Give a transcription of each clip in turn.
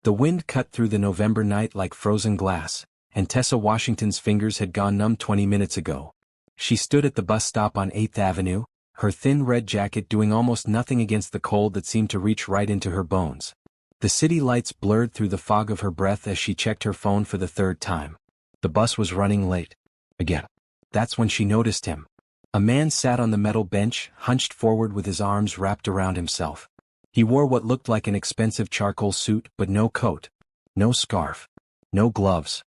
The wind cut through the November night like frozen glass, and Tessa Washington's fingers had gone numb 20 minutes ago. She stood at the bus stop on 8th Avenue, her thin red jacket doing almost nothing against the cold that seemed to reach right into her bones. The city lights blurred through the fog of her breath as she checked her phone for the third time. The bus was running late. Again. That's when she noticed him. A man sat on the metal bench, hunched forward with his arms wrapped around himself. He wore what looked like an expensive charcoal suit, but no coat, no scarf, no gloves.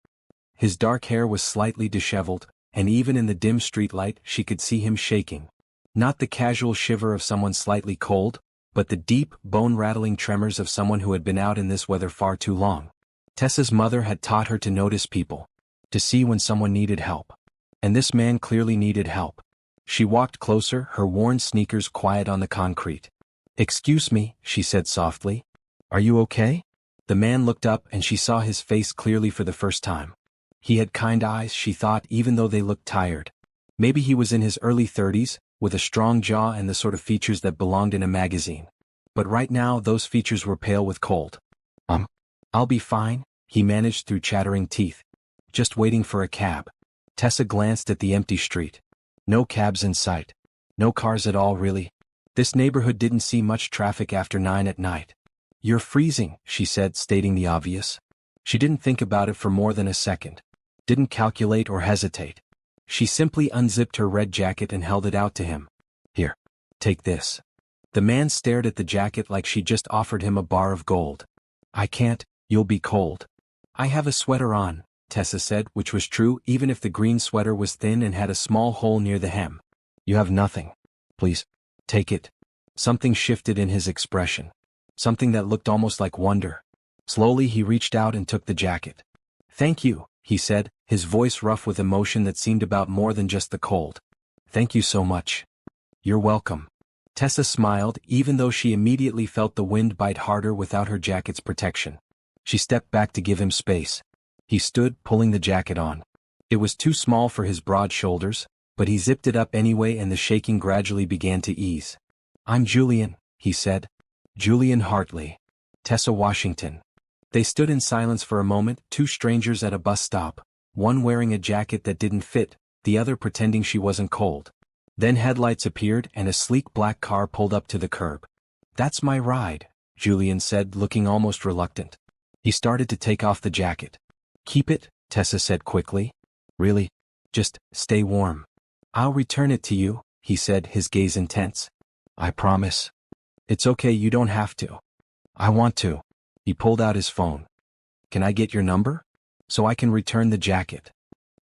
His dark hair was slightly disheveled, and even in the dim streetlight she could see him shaking. Not the casual shiver of someone slightly cold, but the deep, bone-rattling tremors of someone who had been out in this weather far too long. Tessa's mother had taught her to notice people, to see when someone needed help. And this man clearly needed help. She walked closer, her worn sneakers quiet on the concrete. "Excuse me," she said softly. "Are you okay?" The man looked up and she saw his face clearly for the first time. He had kind eyes, she thought, even though they looked tired. Maybe he was in his early 30s, with a strong jaw and the sort of features that belonged in a magazine. But right now those features were pale with cold. I'll be fine," he managed through chattering teeth. "Just waiting for a cab." Tessa glanced at the empty street. No cabs in sight. No cars at all, really. This neighborhood didn't see much traffic after 9 at night. "You're freezing," she said, stating the obvious. She didn't think about it for more than a second. Didn't calculate or hesitate. She simply unzipped her red jacket and held it out to him. "Here. Take this." The man stared at the jacket like she just offered him a bar of gold. "I can't, you'll be cold." "I have a sweater on," Tessa said, which was true even if the green sweater was thin and had a small hole near the hem. "You have nothing. Please, take it." Something shifted in his expression. Something that looked almost like wonder. Slowly he reached out and took the jacket. "Thank you," he said, his voice rough with emotion that seemed about more than just the cold. "Thank you so much." "You're welcome." Tessa smiled, even though she immediately felt the wind bite harder without her jacket's protection. She stepped back to give him space. He stood, pulling the jacket on. It was too small for his broad shoulders, but he zipped it up anyway and the shaking gradually began to ease. "I'm Julian," he said. "Julian Hartley. Tessa Washington." They stood in silence for a moment, two strangers at a bus stop, one wearing a jacket that didn't fit, the other pretending she wasn't cold. Then headlights appeared and a sleek black car pulled up to the curb. "That's my ride," Julian said, looking almost reluctant. He started to take off the jacket. "Keep it," Tessa said quickly. "Really? Just stay warm." "I'll return it to you," he said, his gaze intense. "I promise." "It's okay, you don't have to." "I want to." He pulled out his phone. "Can I get your number? So I can return the jacket."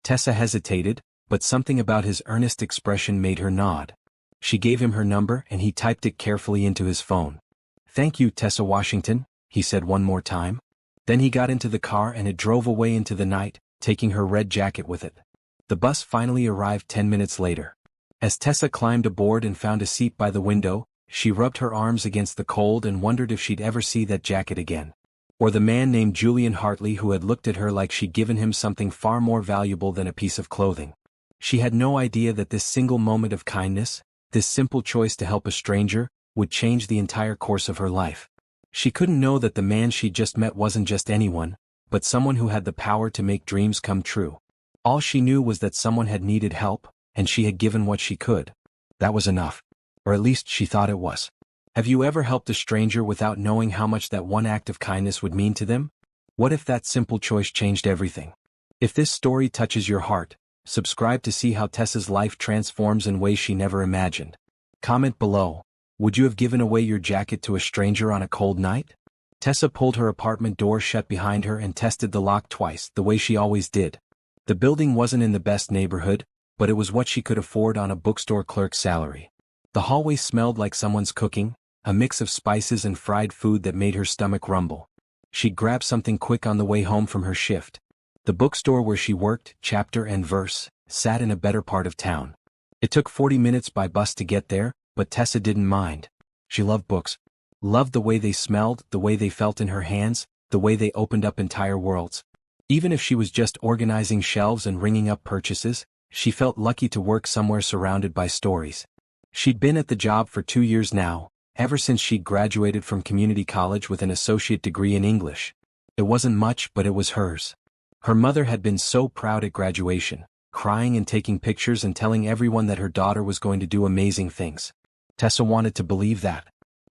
Tessa hesitated, but something about his earnest expression made her nod. She gave him her number and he typed it carefully into his phone. "Thank you, Tessa Washington," he said one more time. Then he got into the car and it drove away into the night, taking her red jacket with it. The bus finally arrived 10 minutes later. As Tessa climbed aboard and found a seat by the window, she rubbed her arms against the cold and wondered if she'd ever see that jacket again. Or the man named Julian Hartley who had looked at her like she'd given him something far more valuable than a piece of clothing. She had no idea that this single moment of kindness, this simple choice to help a stranger, would change the entire course of her life. She couldn't know that the man she'd just met wasn't just anyone, but someone who had the power to make dreams come true. All she knew was that someone had needed help, and she had given what she could. That was enough. Or at least she thought it was. Have you ever helped a stranger without knowing how much that one act of kindness would mean to them? What if that simple choice changed everything? If this story touches your heart, subscribe to see how Tessa's life transforms in ways she never imagined. Comment below. Would you have given away your jacket to a stranger on a cold night? Tessa pulled her apartment door shut behind her and tested the lock twice, the way she always did. The building wasn't in the best neighborhood, but it was what she could afford on a bookstore clerk's salary. The hallway smelled like someone's cooking, a mix of spices and fried food that made her stomach rumble. She grabbed something quick on the way home from her shift. The bookstore where she worked, Chapter and Verse, sat in a better part of town. It took 40 minutes by bus to get there, but Tessa didn't mind. She loved books. Loved the way they smelled, the way they felt in her hands, the way they opened up entire worlds. Even if she was just organizing shelves and ringing up purchases, she felt lucky to work somewhere surrounded by stories. She'd been at the job for 2 years now, ever since she'd graduated from community college with an associate degree in English. It wasn't much, but it was hers. Her mother had been so proud at graduation, crying and taking pictures and telling everyone that her daughter was going to do amazing things. Tessa wanted to believe that.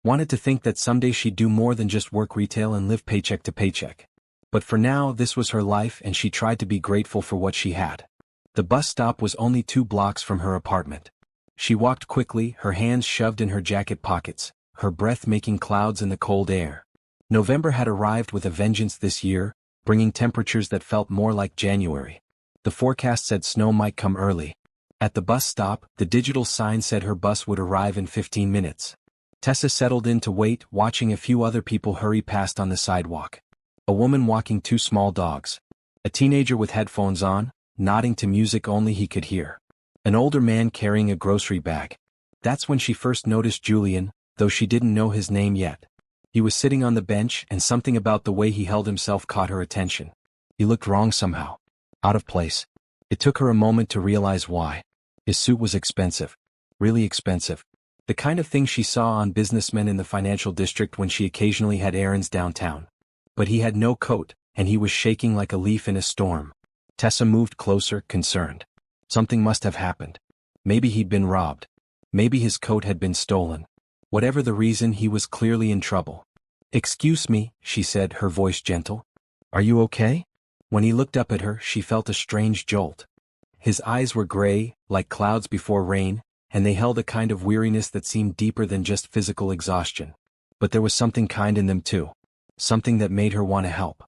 Wanted to think that someday she'd do more than just work retail and live paycheck to paycheck. But for now, this was her life, and she tried to be grateful for what she had. The bus stop was only 2 blocks from her apartment. She walked quickly, her hands shoved in her jacket pockets, her breath making clouds in the cold air. November had arrived with a vengeance this year, bringing temperatures that felt more like January. The forecast said snow might come early. At the bus stop, the digital sign said her bus would arrive in 15 minutes. Tessa settled in to wait, watching a few other people hurry past on the sidewalk. A woman walking 2 small dogs. A teenager with headphones on, nodding to music only he could hear. An older man carrying a grocery bag. That's when she first noticed Julian, though she didn't know his name yet. He was sitting on the bench, and something about the way he held himself caught her attention. He looked wrong somehow. Out of place. It took her a moment to realize why. His suit was expensive. Really expensive. The kind of thing she saw on businessmen in the financial district when she occasionally had errands downtown. But he had no coat, and he was shaking like a leaf in a storm. Tessa moved closer, concerned. Something must have happened. Maybe he'd been robbed. Maybe his coat had been stolen. Whatever the reason, he was clearly in trouble. "Excuse me," she said, her voice gentle. "Are you okay?" When he looked up at her, she felt a strange jolt. His eyes were gray, like clouds before rain, and they held a kind of weariness that seemed deeper than just physical exhaustion. But there was something kind in them too. Something that made her want to help.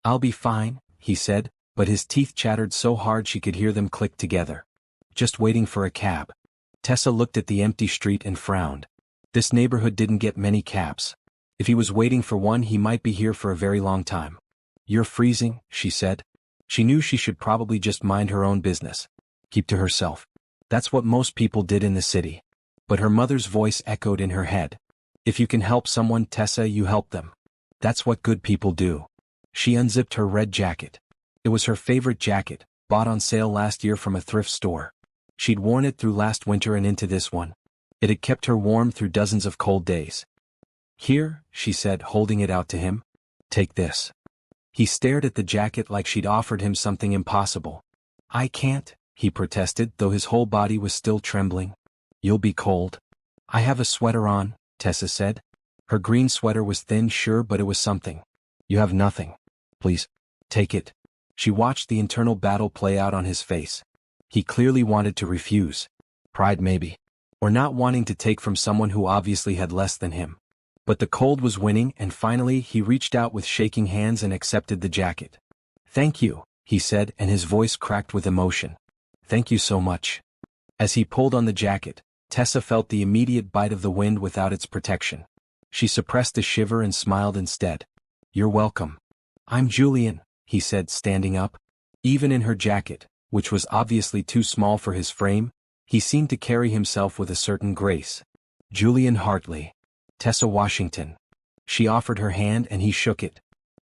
I'll be fine," he said, but his teeth chattered so hard she could hear them click together. "Just waiting for a cab." Tessa looked at the empty street and frowned. This neighborhood didn't get many cabs. If he was waiting for one, he might be here for a very long time. "You're freezing," she said. She knew she should probably just mind her own business. Keep to herself. That's what most people did in the city. But her mother's voice echoed in her head. "If you can help someone, Tessa, you help them. That's what good people do." She unzipped her red jacket. It was her favorite jacket, bought on sale last year from a thrift store. She'd worn it through last winter and into this one. It had kept her warm through dozens of cold days. "Here," she said, holding it out to him. "Take this." He stared at the jacket like she'd offered him something impossible. "I can't," he protested, though his whole body was still trembling. "You'll be cold." "I have a sweater on," Tessa said. Her green sweater was thin, sure, but it was something. "You have nothing. Please, take it." She watched the internal battle play out on his face. He clearly wanted to refuse. Pride maybe. Or not wanting to take from someone who obviously had less than him. But the cold was winning, and finally he reached out with shaking hands and accepted the jacket. "Thank you," he said, and his voice cracked with emotion. "Thank you so much." As he pulled on the jacket, Tessa felt the immediate bite of the wind without its protection. She suppressed a shiver and smiled instead. "You're welcome." "I'm Julian," he said, standing up. Even in her jacket, which was obviously too small for his frame, he seemed to carry himself with a certain grace. "Julian Hartley. Tessa Washington." She offered her hand and he shook it.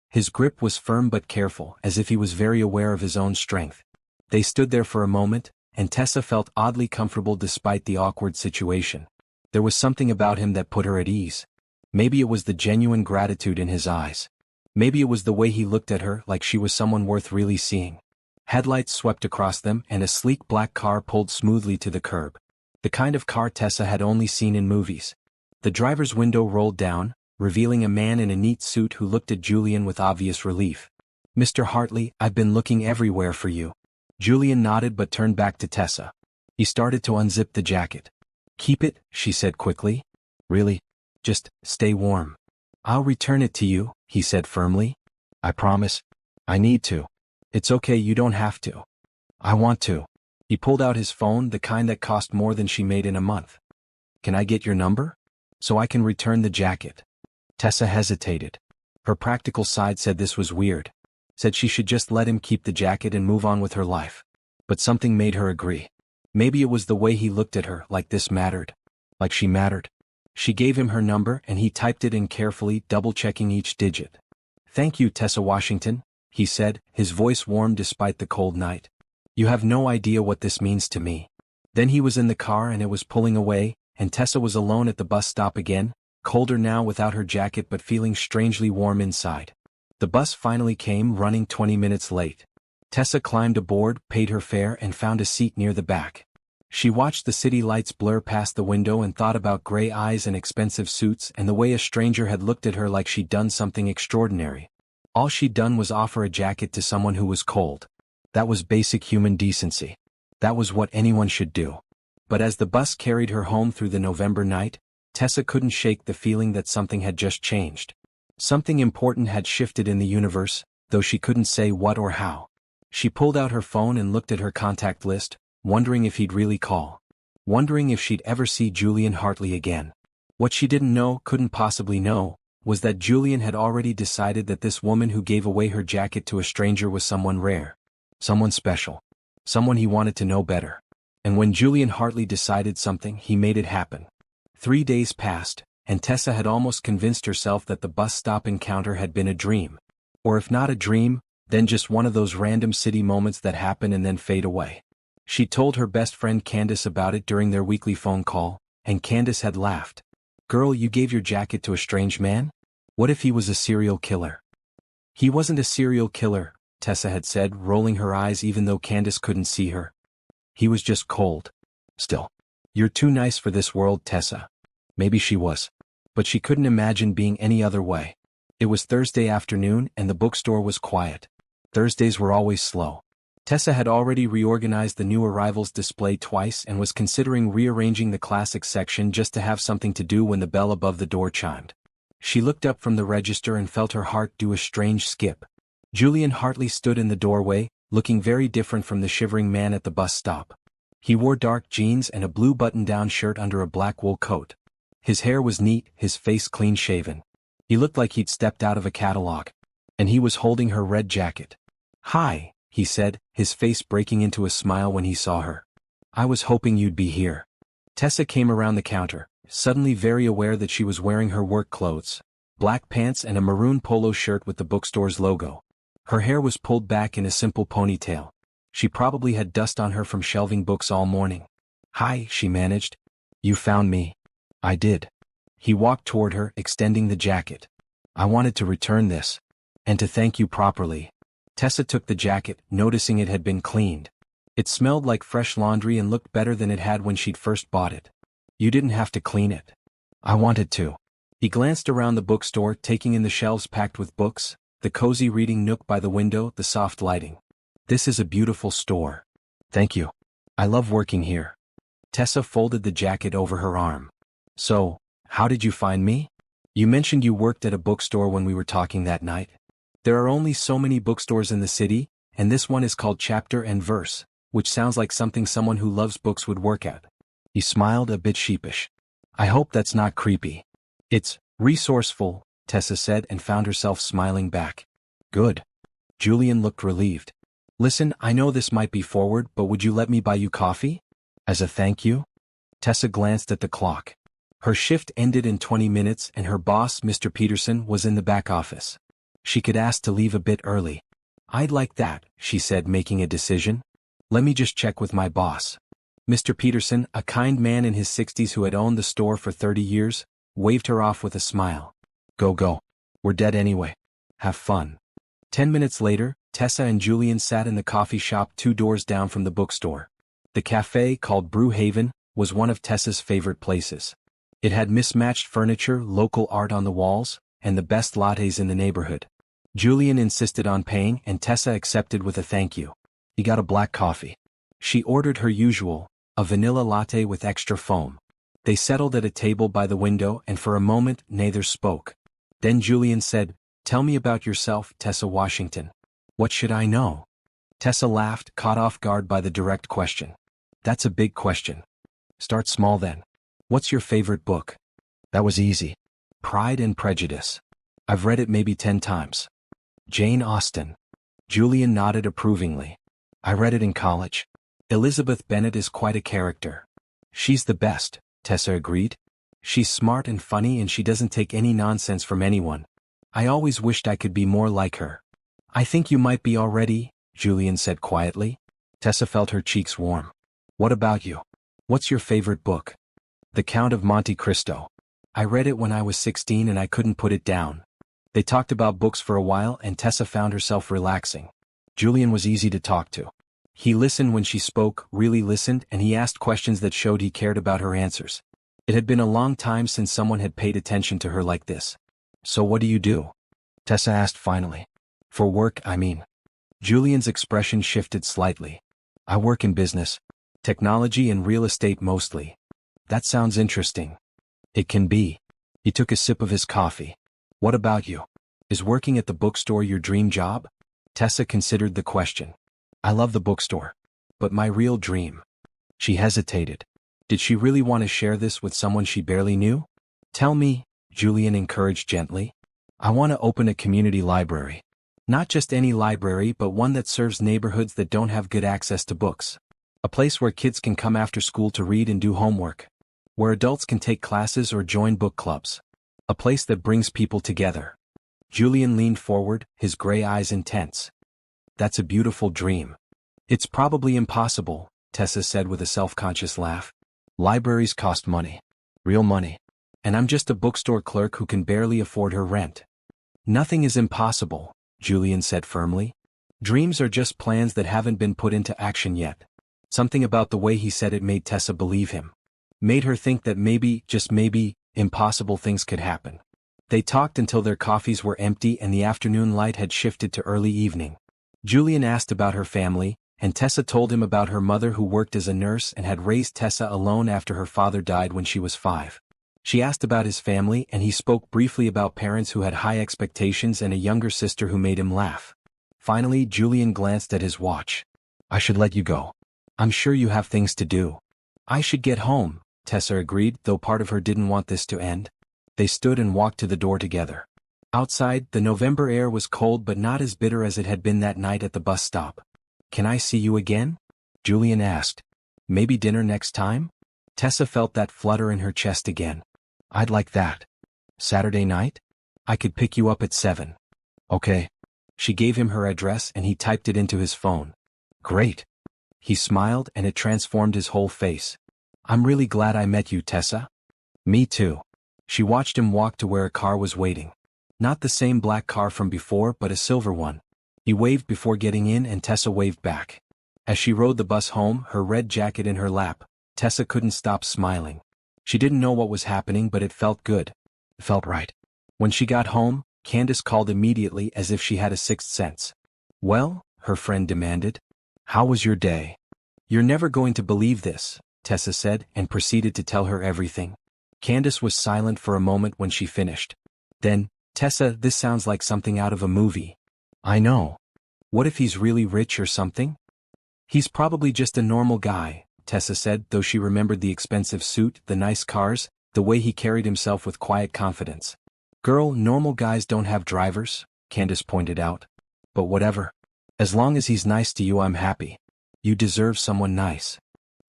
His grip was firm but careful, as if he was very aware of his own strength. They stood there for a moment, and Tessa felt oddly comfortable despite the awkward situation. There was something about him that put her at ease. Maybe it was the genuine gratitude in his eyes. Maybe it was the way he looked at her, like she was someone worth really seeing. Headlights swept across them, and a sleek black car pulled smoothly to the curb. The kind of car Tessa had only seen in movies. The driver's window rolled down, revealing a man in a neat suit who looked at Julian with obvious relief. "Mr. Hartley, I've been looking everywhere for you." Julian nodded but turned back to Tessa. He started to unzip the jacket. "Keep it," she said quickly. "Really? Just stay warm." "I'll return it to you," he said firmly. "I promise. I need to." "It's okay, you don't have to." "I want to." He pulled out his phone, the kind that cost more than she made in a month. "Can I get your number? So I can return the jacket." Tessa hesitated. Her practical side said this was weird. Said she should just let him keep the jacket and move on with her life. But something made her agree. Maybe it was the way he looked at her, like this mattered. Like she mattered. She gave him her number and he typed it in carefully, double-checking each digit. "Thank you, Tessa Washington," he said, his voice warm despite the cold night. "You have no idea what this means to me." Then he was in the car and it was pulling away, and Tessa was alone at the bus stop again, colder now without her jacket but feeling strangely warm inside. The bus finally came, running 20 minutes late. Tessa climbed aboard, paid her fare, and found a seat near the back. She watched the city lights blur past the window and thought about gray eyes and expensive suits and the way a stranger had looked at her like she'd done something extraordinary. All she'd done was offer a jacket to someone who was cold. That was basic human decency. That was what anyone should do. But as the bus carried her home through the November night, Tessa couldn't shake the feeling that something had just changed. Something important had shifted in the universe, though she couldn't say what or how. She pulled out her phone and looked at her contact list, wondering if he'd really call. Wondering if she'd ever see Julian Hartley again. What she didn't know, couldn't possibly know, was that Julian had already decided that this woman who gave away her jacket to a stranger was someone rare. Someone special. Someone he wanted to know better. And when Julian Hartley decided something, he made it happen. 3 days passed, and Tessa had almost convinced herself that the bus stop encounter had been a dream. Or if not a dream, then just one of those random city moments that happen and then fade away. She told her best friend Candace about it during their weekly phone call, and Candace had laughed. "Girl, you gave your jacket to a strange man? What if he was a serial killer?" "He wasn't a serial killer," Tessa had said, rolling her eyes even though Candace couldn't see her. "He was just cold." Still. "You're too nice for this world, Tessa." Maybe she was. But she couldn't imagine being any other way. It was Thursday afternoon and the bookstore was quiet. Thursdays were always slow. Tessa had already reorganized the new arrivals display twice and was considering rearranging the classics section just to have something to do when the bell above the door chimed. She looked up from the register and felt her heart do a strange skip. Julian Hartley stood in the doorway, looking very different from the shivering man at the bus stop. He wore dark jeans and a blue button-down shirt under a black wool coat. His hair was neat, his face clean-shaven. He looked like he'd stepped out of a catalog. And he was holding her red jacket. "Hi," he said, his face breaking into a smile when he saw her. "I was hoping you'd be here." Tessa came around the counter, suddenly very aware that she was wearing her work clothes, black pants and a maroon polo shirt with the bookstore's logo. Her hair was pulled back in a simple ponytail. She probably had dust on her from shelving books all morning. "Hi," she managed. "You found me." "I did." He walked toward her, extending the jacket. "I wanted to return this. And to thank you properly." Tessa took the jacket, noticing it had been cleaned. It smelled like fresh laundry and looked better than it had when she'd first bought it. "You didn't have to clean it." "I wanted to." He glanced around the bookstore, taking in the shelves packed with books, the cozy reading nook by the window, the soft lighting. "This is a beautiful store." "Thank you. I love working here." Tessa folded the jacket over her arm. "So, how did you find me?" "You mentioned you worked at a bookstore when we were talking that night. There are only so many bookstores in the city, and this one is called Chapter and Verse, which sounds like something someone who loves books would work at." He smiled, a bit sheepish. "I hope that's not creepy." "It's resourceful," Tessa said and found herself smiling back. "Good." Julian looked relieved. "Listen, I know this might be forward, but would you let me buy you coffee? As a thank you?" Tessa glanced at the clock. Her shift ended in 20 minutes and her boss, Mr. Peterson, was in the back office. She could ask to leave a bit early. "I'd like that," she said, making a decision. "Let me just check with my boss." Mr. Peterson, a kind man in his 60s who had owned the store for 30 years, waved her off with a smile. Go. We're dead anyway. Have fun." 10 minutes later, Tessa and Julian sat in the coffee shop 2 doors down from the bookstore. The cafe, called Brew Haven, was one of Tessa's favorite places. It had mismatched furniture, local art on the walls, and the best lattes in the neighborhood. Julian insisted on paying and Tessa accepted with a thank you. He got a black coffee. She ordered her usual, a vanilla latte with extra foam. They settled at a table by the window and for a moment neither spoke. Then Julian said, "Tell me about yourself, Tessa Washington." "What should I know?" Tessa laughed, caught off guard by the direct question. "That's a big question." "Start small then. What's your favorite book?" That was easy. Pride and Prejudice. I've read it maybe 10 times. Jane Austen. Julian nodded approvingly. I read it in college. Elizabeth Bennet is quite a character. She's the best, Tessa agreed. She's smart and funny and she doesn't take any nonsense from anyone. I always wished I could be more like her. I think you might be already, Julian said quietly. Tessa felt her cheeks warm. What about you? What's your favorite book? The Count of Monte Cristo. I read it when I was 16 and I couldn't put it down. They talked about books for a while and Tessa found herself relaxing. Julian was easy to talk to. He listened when she spoke, really listened, and he asked questions that showed he cared about her answers. It had been a long time since someone had paid attention to her like this. "So what do you do?" Tessa asked finally. "For work, I mean." Julian's expression shifted slightly. "I work in business. Technology and real estate mostly." "That sounds interesting." "It can be." He took a sip of his coffee. "What about you? Is working at the bookstore your dream job?" Tessa considered the question. "I love the bookstore. But my real dream." She hesitated. Did she really want to share this with someone she barely knew? "Tell me," Julian encouraged gently. "I want to open a community library. Not just any library, but one that serves neighborhoods that don't have good access to books. A place where kids can come after school to read and do homework. Where adults can take classes or join book clubs. A place that brings people together." Julian leaned forward, his gray eyes intense. "That's a beautiful dream." "It's probably impossible," Tessa said with a self-conscious laugh. "Libraries cost money. Real money. And I'm just a bookstore clerk who can barely afford her rent." "Nothing is impossible," Julian said firmly. "Dreams are just plans that haven't been put into action yet." Something about the way he said it made Tessa believe him. Made her think that maybe, just maybe, impossible things could happen. They talked until their coffees were empty and the afternoon light had shifted to early evening. Julian asked about her family, and Tessa told him about her mother who worked as a nurse and had raised Tessa alone after her father died when she was 5. She asked about his family and he spoke briefly about parents who had high expectations and a younger sister who made him laugh. Finally, Julian glanced at his watch. "I should let you go. I'm sure you have things to do." "I should get home," Tessa agreed, though part of her didn't want this to end. They stood and walked to the door together. Outside, the November air was cold but not as bitter as it had been that night at the bus stop. "Can I see you again?" Julian asked. "Maybe dinner next time?" Tessa felt that flutter in her chest again. "I'd like that." "Saturday night? I could pick you up at 7. "Okay." She gave him her address and he typed it into his phone. "Great." He smiled and it transformed his whole face. "I'm really glad I met you, Tessa." "Me too." She watched him walk to where a car was waiting. Not the same black car from before but a silver one. He waved before getting in and Tessa waved back. As she rode the bus home, her red jacket in her lap, Tessa couldn't stop smiling. She didn't know what was happening but it felt good. It felt right. When she got home, Candace called immediately as if she had a sixth sense. "Well?" her friend demanded. "How was your day?" "You're never going to believe this," Tessa said and proceeded to tell her everything. Candace was silent for a moment when she finished. Then, "Tessa, this sounds like something out of a movie." "I know. What if he's really rich or something?" "He's probably just a normal guy," Tessa said, though she remembered the expensive suit, the nice cars, the way he carried himself with quiet confidence. "Girl, normal guys don't have drivers," Candace pointed out. "But whatever. As long as he's nice to you, I'm happy. You deserve someone nice."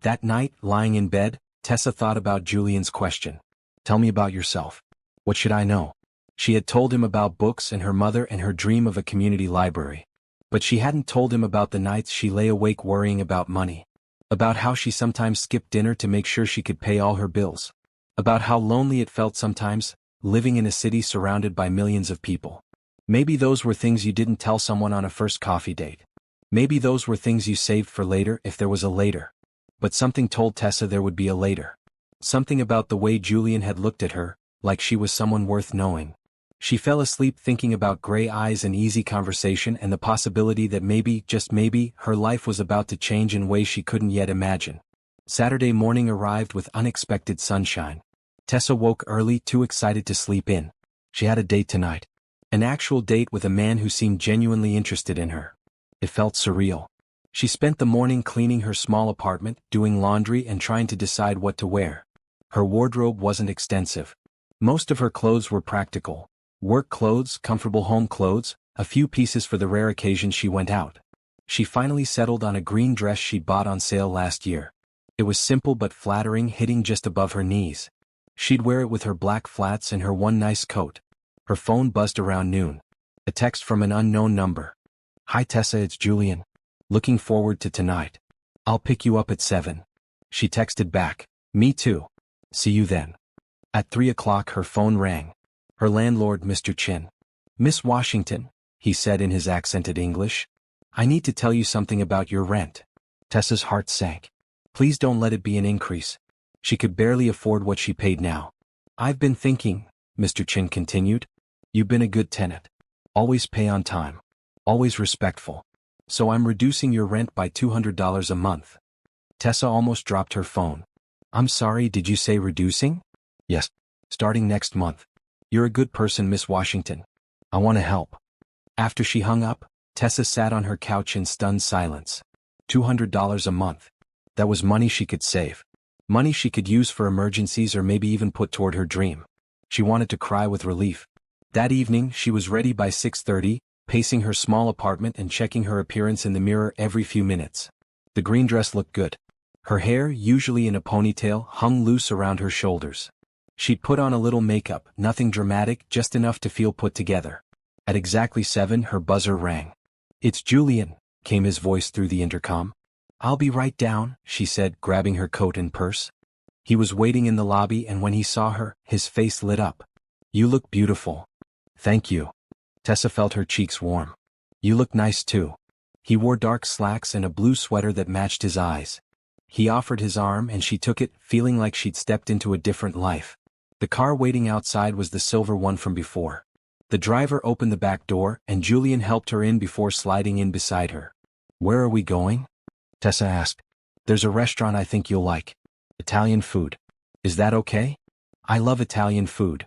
That night, lying in bed, Tessa thought about Julian's question. "Tell me about yourself. What should I know?" She had told him about books and her mother and her dream of a community library. But she hadn't told him about the nights she lay awake worrying about money. About how she sometimes skipped dinner to make sure she could pay all her bills. About how lonely it felt sometimes, living in a city surrounded by millions of people. Maybe those were things you didn't tell someone on a first coffee date. Maybe those were things you saved for later if there was a later. But something told Tessa there would be a later. Something about the way Julian had looked at her, like she was someone worth knowing. She fell asleep thinking about gray eyes and easy conversation and the possibility that maybe, just maybe, her life was about to change in ways she couldn't yet imagine. Saturday morning arrived with unexpected sunshine. Tessa woke early, too excited to sleep in. She had a date tonight. An actual date with a man who seemed genuinely interested in her. It felt surreal. She spent the morning cleaning her small apartment, doing laundry and trying to decide what to wear. Her wardrobe wasn't extensive. Most of her clothes were practical. Work clothes, comfortable home clothes, a few pieces for the rare occasion she went out. She finally settled on a green dress she'd bought on sale last year. It was simple but flattering, hitting just above her knees. She'd wear it with her black flats and her one nice coat. Her phone buzzed around noon. A text from an unknown number. "Hi Tessa, it's Julian. Looking forward to tonight. I'll pick you up at 7. She texted back, "Me too. See you then." At 3 o'clock her phone rang. Her landlord, Mr. Chin. Miss Washington, he said in his accented English. I need to tell you something about your rent. Tessa's heart sank. Please don't let it be an increase. She could barely afford what she paid now. I've been thinking, Mr. Chin continued. You've been a good tenant. Always pay on time. Always respectful. So I'm reducing your rent by $200 a month. Tessa almost dropped her phone. I'm sorry, did you say reducing? Yes. Starting next month. You're a good person, Miss Washington. I want to help. After she hung up, Tessa sat on her couch in stunned silence. $200 a month. That was money she could save. Money she could use for emergencies or maybe even put toward her dream. She wanted to cry with relief. That evening, she was ready by 6:30, pacing her small apartment and checking her appearance in the mirror every few minutes. The green dress looked good. Her hair, usually in a ponytail, hung loose around her shoulders. She'd put on a little makeup, nothing dramatic, just enough to feel put together. At exactly 7, her buzzer rang. It's Julian, came his voice through the intercom. I'll be right down, she said, grabbing her coat and purse. He was waiting in the lobby, and when he saw her, his face lit up. You look beautiful. Thank you. Tessa felt her cheeks warm. You look nice too. He wore dark slacks and a blue sweater that matched his eyes. He offered his arm and she took it, feeling like she'd stepped into a different life. The car waiting outside was the silver one from before. The driver opened the back door, and Julian helped her in before sliding in beside her. Where are we going? Tessa asked. There's a restaurant I think you'll like. Italian food. Is that okay? I love Italian food.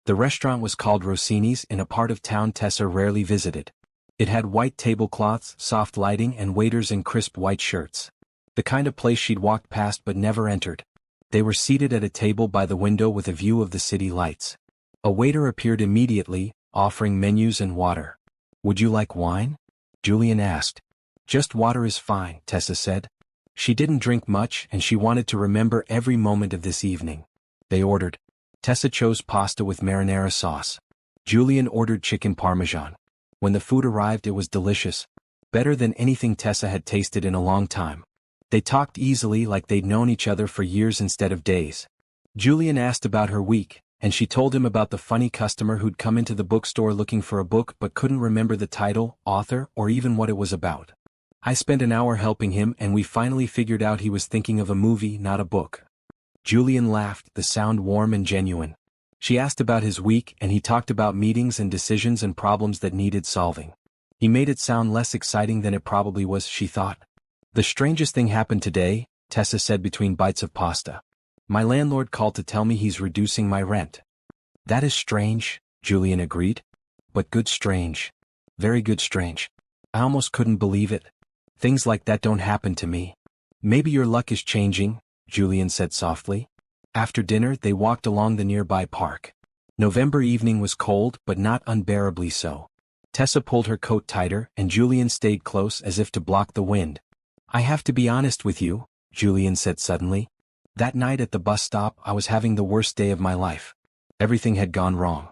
The restaurant was called Rossini's in a part of town Tessa rarely visited. It had white tablecloths, soft lighting, and waiters in crisp white shirts. The kind of place she'd walked past but never entered. They were seated at a table by the window with a view of the city lights. A waiter appeared immediately, offering menus and water. Would you like wine? Julian asked. Just water is fine, Tessa said. She didn't drink much and she wanted to remember every moment of this evening. They ordered. Tessa chose pasta with marinara sauce. Julian ordered chicken parmesan. When the food arrived, it was delicious. Better than anything Tessa had tasted in a long time. They talked easily, like they'd known each other for years instead of days. Julian asked about her week, and she told him about the funny customer who'd come into the bookstore looking for a book but couldn't remember the title, author, or even what it was about. I spent an hour helping him and we finally figured out he was thinking of a movie, not a book. Julian laughed, the sound warm and genuine. She asked about his week and he talked about meetings and decisions and problems that needed solving. He made it sound less exciting than it probably was, she thought. The strangest thing happened today, Tessa said between bites of pasta. My landlord called to tell me he's reducing my rent. That is strange, Julian agreed. But good strange. Very good strange. I almost couldn't believe it. Things like that don't happen to me. Maybe your luck is changing, Julian said softly. After dinner, they walked along the nearby park. November evening was cold, but not unbearably so. Tessa pulled her coat tighter, and Julian stayed close as if to block the wind. I have to be honest with you, Julian said suddenly. That night at the bus stop, I was having the worst day of my life. Everything had gone wrong.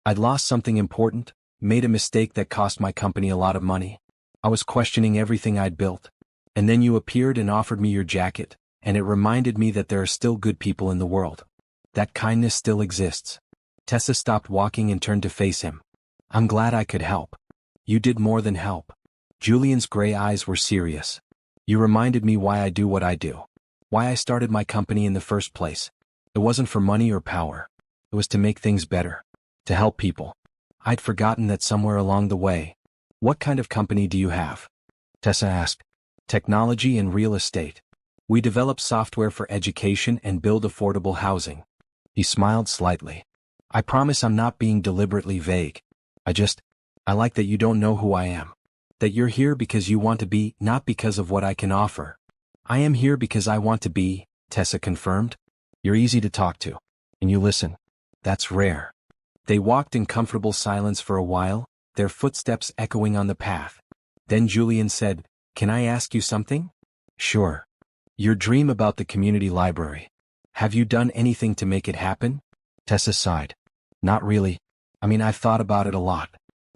I'd lost something important, made a mistake that cost my company a lot of money. I was questioning everything I'd built. And then you appeared and offered me your jacket, and it reminded me that there are still good people in the world. That kindness still exists. Tessa stopped walking and turned to face him. I'm glad I could help. You did more than help. Julian's gray eyes were serious. You reminded me why I do what I do. Why I started my company in the first place. It wasn't for money or power. It was to make things better. To help people. I'd forgotten that somewhere along the way. What kind of company do you have? Tessa asked. Technology and real estate. We develop software for education and build affordable housing. He smiled slightly. I promise I'm not being deliberately vague. I like that you don't know who I am. That you're here because you want to be, not because of what I can offer. I am here because I want to be, Tessa confirmed. You're easy to talk to. And you listen. That's rare. They walked in comfortable silence for a while, their footsteps echoing on the path. Then Julian said, Can I ask you something? Sure. Your dream about the community library. Have you done anything to make it happen? Tessa sighed. Not really. I've thought about it a lot.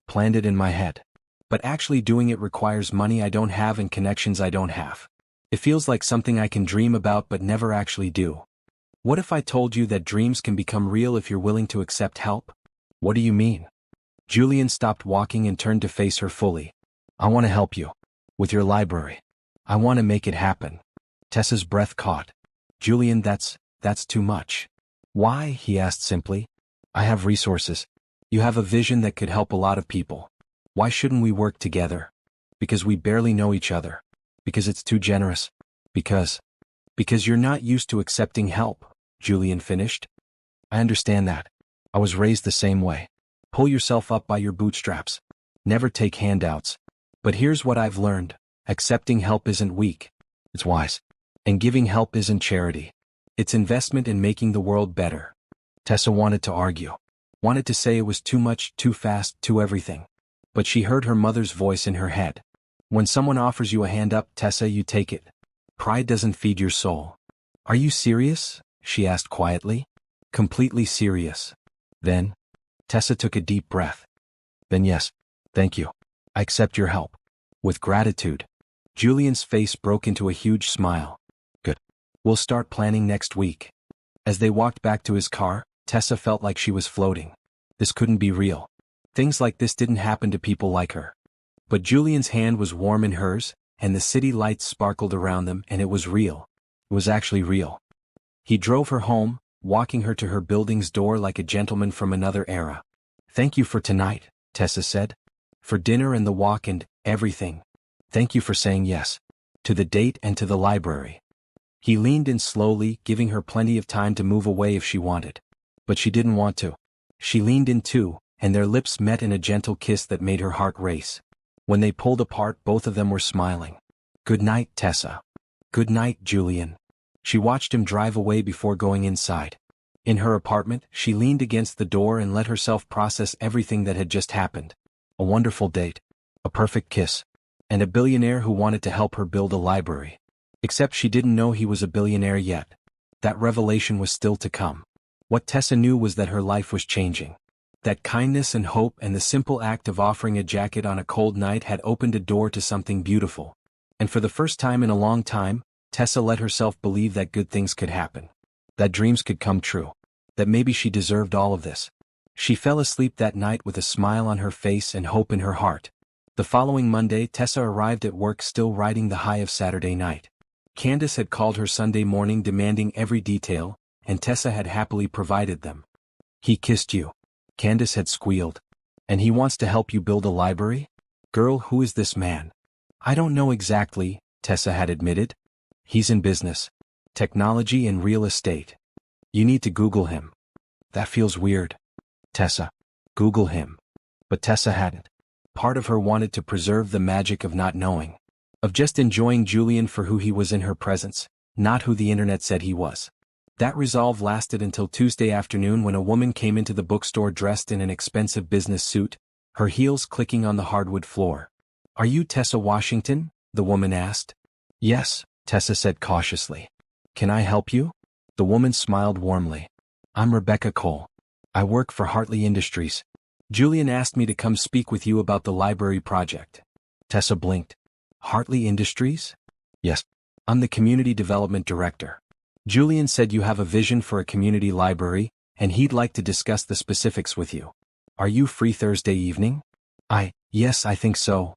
Planned it in my head. But actually doing it requires money I don't have and connections I don't have. It feels like something I can dream about but never actually do. What if I told you that dreams can become real if you're willing to accept help? What do you mean? Julian stopped walking and turned to face her fully. I want to help you. With your library. I want to make it happen. Tessa's breath caught. Julian, that's too much. Why? He asked simply. I have resources. You have a vision that could help a lot of people. Why shouldn't we work together? Because we barely know each other. Because it's too generous. Because you're not used to accepting help, Julian finished. I understand that. I was raised the same way. Pull yourself up by your bootstraps. Never take handouts. But here's what I've learned. Accepting help isn't weak. It's wise. And giving help isn't charity. It's investment in making the world better. Tessa wanted to argue. Wanted to say it was too much, too fast, too everything. But she heard her mother's voice in her head. When someone offers you a hand up, Tessa, you take it. Pride doesn't feed your soul. Are you serious? She asked quietly. Completely serious. Then, Tessa took a deep breath. Then yes, thank you. I accept your help. With gratitude. Julian's face broke into a huge smile. Good. We'll start planning next week. As they walked back to his car, Tessa felt like she was floating. This couldn't be real. Things like this didn't happen to people like her. But Julian's hand was warm in hers, and the city lights sparkled around them, and it was real. It was actually real. He drove her home, walking her to her building's door like a gentleman from another era. Thank you for tonight, Tessa said. For dinner and the walk and everything. Thank you for saying yes. To the date and to the library. He leaned in slowly, giving her plenty of time to move away if she wanted. But she didn't want to. She leaned in too, and their lips met in a gentle kiss that made her heart race. When they pulled apart, both of them were smiling. Good night, Tessa. Good night, Julian. She watched him drive away before going inside. In her apartment, she leaned against the door and let herself process everything that had just happened. A wonderful date. A perfect kiss. And a billionaire who wanted to help her build a library. Except she didn't know he was a billionaire yet. That revelation was still to come. What Tessa knew was that her life was changing. That kindness and hope and the simple act of offering a jacket on a cold night had opened a door to something beautiful. And for the first time in a long time, Tessa let herself believe that good things could happen. That dreams could come true. That maybe she deserved all of this. She fell asleep that night with a smile on her face and hope in her heart. The following Monday, Tessa arrived at work still riding the high of Saturday night. Candace had called her Sunday morning demanding every detail, and Tessa had happily provided them. He kissed you. Candace had squealed. And he wants to help you build a library? Girl, who is this man? I don't know exactly, Tessa had admitted. He's in business. Technology and real estate. You need to Google him. That feels weird. Tessa. Google him. But Tessa hadn't. Part of her wanted to preserve the magic of not knowing. Of just enjoying Julian for who he was in her presence, not who the internet said he was. That resolve lasted until Tuesday afternoon when a woman came into the bookstore dressed in an expensive business suit, her heels clicking on the hardwood floor. Are you Tessa Washington? The woman asked. Yes, Tessa said cautiously. Can I help you? The woman smiled warmly. I'm Rebecca Cole. I work for Hartley Industries. Julian asked me to come speak with you about the library project. Tessa blinked. Hartley Industries? Yes. I'm the Community Development Director. Julian said you have a vision for a community library, and he'd like to discuss the specifics with you. Are you free Thursday evening? Yes, I think so.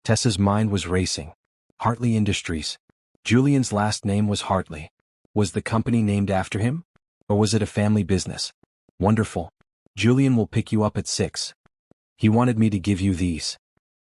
Tessa's mind was racing. Hartley Industries. Julian's last name was Hartley. Was the company named after him? Or was it a family business? Wonderful. Julian will pick you up at 6. He wanted me to give you these.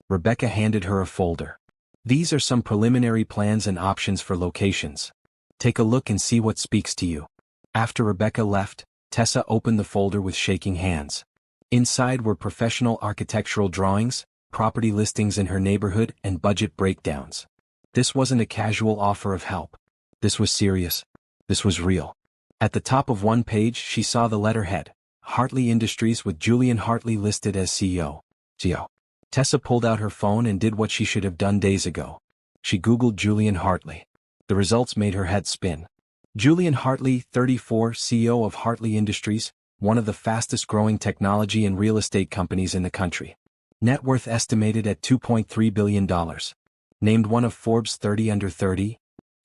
Rebecca handed her a folder. These are some preliminary plans and options for locations. Take a look and see what speaks to you. After Rebecca left, Tessa opened the folder with shaking hands. Inside were professional architectural drawings, property listings in her neighborhood, and budget breakdowns. This wasn't a casual offer of help. This was serious. This was real. At the top of one page she saw the letterhead, Hartley Industries with Julian Hartley listed as CEO. Tessa pulled out her phone and did what she should have done days ago. She Googled Julian Hartley. The results made her head spin. Julian Hartley, 34, CEO of Hartley Industries, one of the fastest growing technology and real estate companies in the country. Net worth estimated at $2.3 billion. Named one of Forbes 30 under 30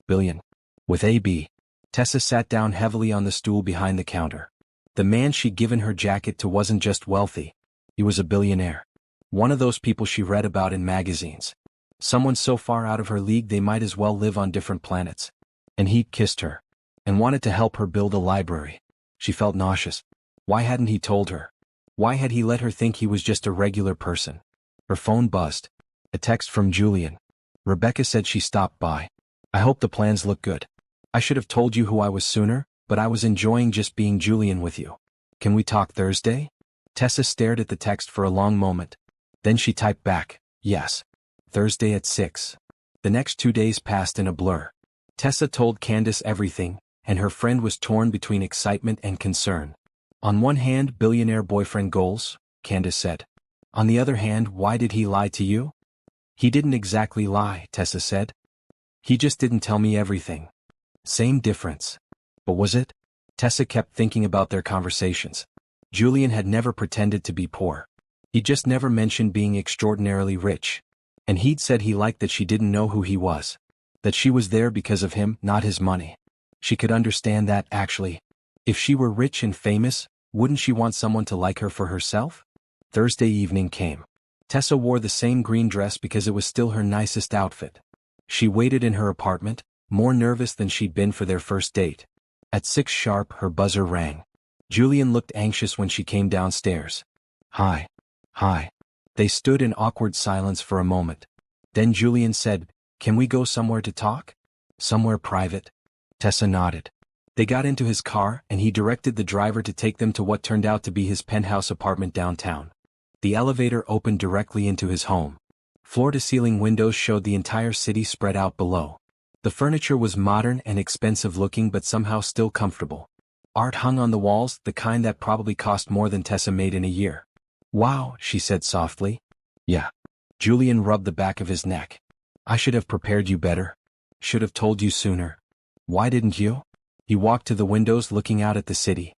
billion. With AB. Tessa sat down heavily on the stool behind the counter. The man she'd given her jacket to wasn't just wealthy. He was a billionaire. One of those people she read about in magazines. Someone so far out of her league they might as well live on different planets. And he'd kissed her. And wanted to help her build a library. She felt nauseous. Why hadn't he told her? Why had he let her think he was just a regular person? Her phone buzzed. A text from Julian. Rebecca said she stopped by. I hope the plans look good. I should have told you who I was sooner, but I was enjoying just being Julian with you. Can we talk Thursday? Tessa stared at the text for a long moment. Then she typed back, yes. Thursday at 6. The next 2 days passed in a blur. Tessa told Candace everything, and her friend was torn between excitement and concern. On one hand, billionaire boyfriend goals, Candace said. On the other hand, why did he lie to you? He didn't exactly lie, Tessa said. He just didn't tell me everything. Same difference. But was it? Tessa kept thinking about their conversations. Julian had never pretended to be poor. He just never mentioned being extraordinarily rich. And he'd said he liked that she didn't know who he was. That she was there because of him, not his money. She could understand that, actually. If she were rich and famous, wouldn't she want someone to like her for herself? Thursday evening came. Tessa wore the same green dress because it was still her nicest outfit. She waited in her apartment, more nervous than she'd been for their first date. At 6 sharp, her buzzer rang. Julian looked anxious when she came downstairs. Hi. Hi. They stood in awkward silence for a moment. Then Julian said, Can we go somewhere to talk? Somewhere private? Tessa nodded. They got into his car, and he directed the driver to take them to what turned out to be his penthouse apartment downtown. The elevator opened directly into his home. Floor-to-ceiling windows showed the entire city spread out below. The furniture was modern and expensive-looking but somehow still comfortable. Art hung on the walls, the kind that probably cost more than Tessa made in a year. Wow, she said softly. Yeah. Julian rubbed the back of his neck. I should have prepared you better. Should have told you sooner. Why didn't you? He walked to the windows looking out at the city.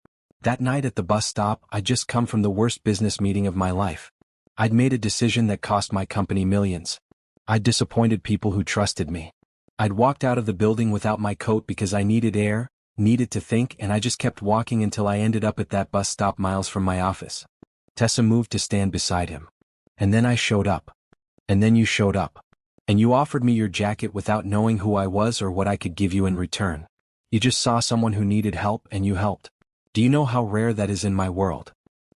That night at the bus stop, I'd just come from the worst business meeting of my life. I'd made a decision that cost my company millions. I'd disappointed people who trusted me. I'd walked out of the building without my coat because I needed air, needed to think, and I just kept walking until I ended up at that bus stop miles from my office. Tessa moved to stand beside him. And then I showed up. And then you showed up. And you offered me your jacket without knowing who I was or what I could give you in return. You just saw someone who needed help and you helped. Do you know how rare that is in my world?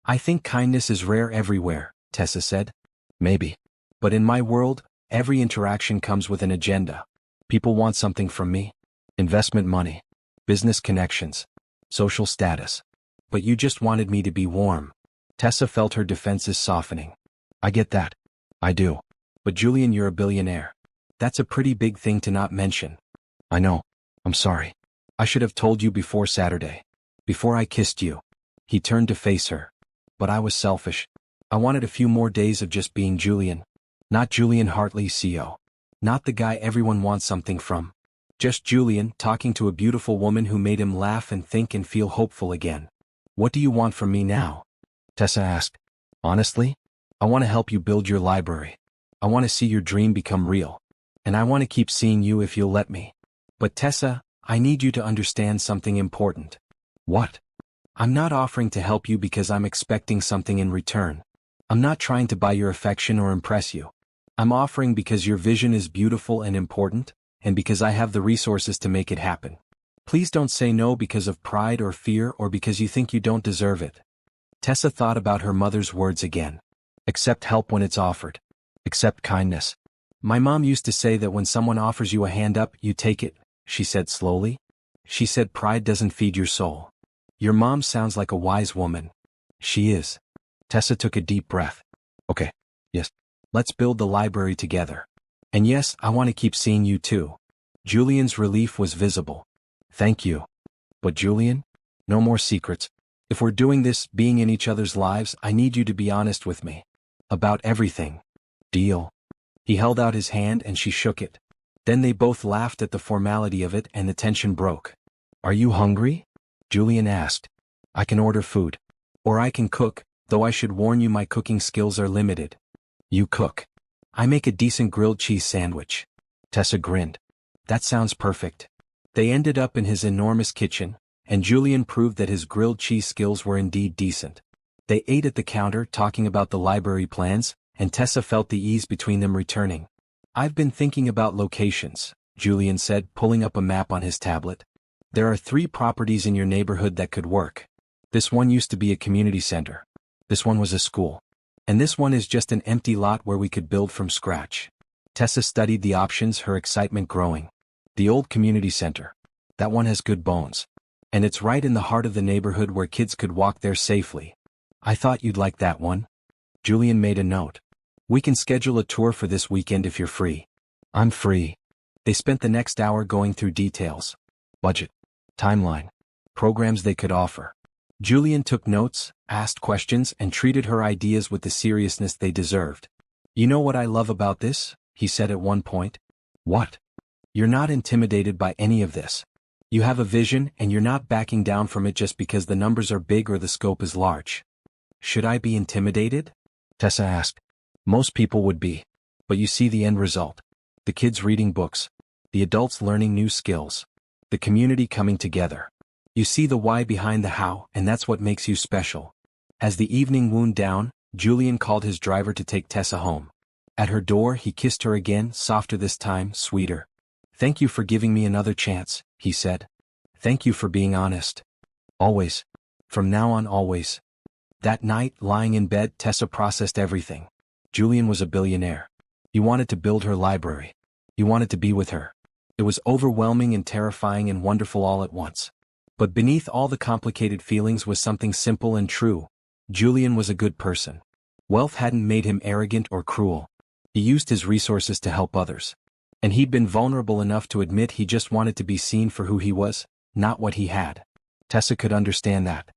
I think kindness is rare everywhere, Tessa said. Maybe. But in my world, every interaction comes with an agenda. People want something from me. Investment money. Business connections. Social status. But you just wanted me to be warm. Tessa felt her defenses softening. I get that. I do. But Julian, you're a billionaire. That's a pretty big thing to not mention. I know. I'm sorry. I should have told you before Saturday. Before I kissed you. He turned to face her. But I was selfish. I wanted a few more days of just being Julian. Not Julian Hartley, CO. Not the guy everyone wants something from. Just Julian, talking to a beautiful woman who made him laugh and think and feel hopeful again. What do you want from me now? Tessa asked. Honestly? I want to help you build your library. I want to see your dream become real. And I want to keep seeing you if you'll let me. But Tessa, I need you to understand something important. What? I'm not offering to help you because I'm expecting something in return. I'm not trying to buy your affection or impress you. I'm offering because your vision is beautiful and important, and because I have the resources to make it happen. Please don't say no because of pride or fear or because you think you don't deserve it. Tessa thought about her mother's words again. Accept help when it's offered. Accept kindness. My mom used to say that when someone offers you a hand up, you take it, she said slowly. She said pride doesn't feed your soul. Your mom sounds like a wise woman. She is. Tessa took a deep breath. Okay. Yes. Let's build the library together. And yes, I want to keep seeing you too. Julian's relief was visible. Thank you. But Julian? No more secrets. If we're doing this, being in each other's lives, I need you to be honest with me. About everything. Deal? He held out his hand and she shook it. Then they both laughed at the formality of it and the tension broke. Are you hungry? Julian asked. I can order food. Or I can cook, though I should warn you my cooking skills are limited. You cook. I make a decent grilled cheese sandwich. Tessa grinned. That sounds perfect. They ended up in his enormous kitchen, and Julian proved that his grilled cheese skills were indeed decent. They ate at the counter talking about the library plans, and Tessa felt the ease between them returning. "I've been thinking about locations," Julian said, pulling up a map on his tablet. "There are 3 properties in your neighborhood that could work. This one used to be a community center. This one was a school. And this one is just an empty lot where we could build from scratch." Tessa studied the options, her excitement growing. "The old community center. That one has good bones. And it's right in the heart of the neighborhood where kids could walk there safely. I thought you'd like that one." Julian made a note. "We can schedule a tour for this weekend if you're free." "I'm free." They spent the next hour going through details. Budget. Timeline. Programs they could offer. Julian took notes, asked questions, and treated her ideas with the seriousness they deserved. "You know what I love about this?" he said at one point. "What?" "You're not intimidated by any of this. You have a vision and you're not backing down from it just because the numbers are big or the scope is large." "Should I be intimidated?" Tessa asked. "Most people would be. But you see the end result. The kids reading books. The adults learning new skills. The community coming together. You see the why behind the how, and that's what makes you special." As the evening wound down, Julian called his driver to take Tessa home. At her door he kissed her again, softer this time, sweeter. "Thank you for giving me another chance," he said. "Thank you for being honest. Always. From now on, always." That night, lying in bed, Tessa processed everything. Julian was a billionaire. He wanted to build her library. He wanted to be with her. It was overwhelming and terrifying and wonderful all at once. But beneath all the complicated feelings was something simple and true. Julian was a good person. Wealth hadn't made him arrogant or cruel. He used his resources to help others. And he'd been vulnerable enough to admit he just wanted to be seen for who he was, not what he had. Tessa could understand that.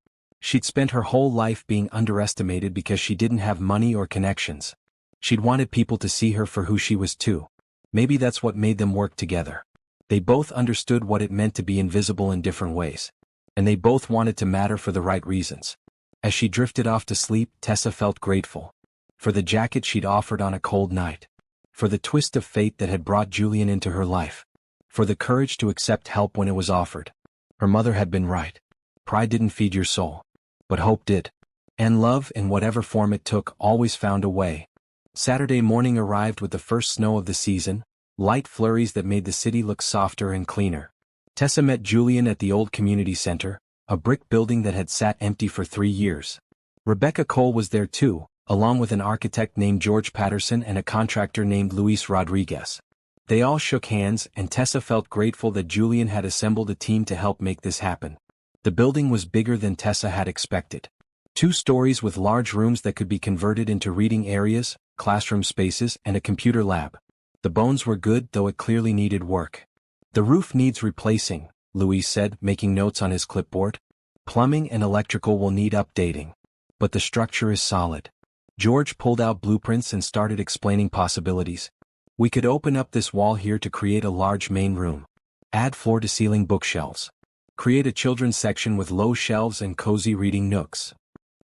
She'd spent her whole life being underestimated because she didn't have money or connections. She'd wanted people to see her for who she was too. Maybe that's what made them work together. They both understood what it meant to be invisible in different ways. And they both wanted to matter for the right reasons. As she drifted off to sleep, Tessa felt grateful. For the jacket she'd offered on a cold night. For the twist of fate that had brought Julian into her life. For the courage to accept help when it was offered. Her mother had been right. Pride didn't feed your soul. But hope did. And love, in whatever form it took, always found a way. Saturday morning arrived with the first snow of the season, light flurries that made the city look softer and cleaner. Tessa met Julian at the old community center, a brick building that had sat empty for 3 years. Rebecca Cole was there too, along with an architect named George Patterson and a contractor named Luis Rodriguez. They all shook hands, and Tessa felt grateful that Julian had assembled a team to help make this happen. The building was bigger than Tessa had expected. 2 stories with large rooms that could be converted into reading areas, classroom spaces, and a computer lab. The bones were good, though it clearly needed work. "The roof needs replacing," Luis said, making notes on his clipboard. "Plumbing and electrical will need updating. But the structure is solid." George pulled out blueprints and started explaining possibilities. "We could open up this wall here to create a large main room. Add floor-to-ceiling bookshelves. Create a children's section with low shelves and cozy reading nooks."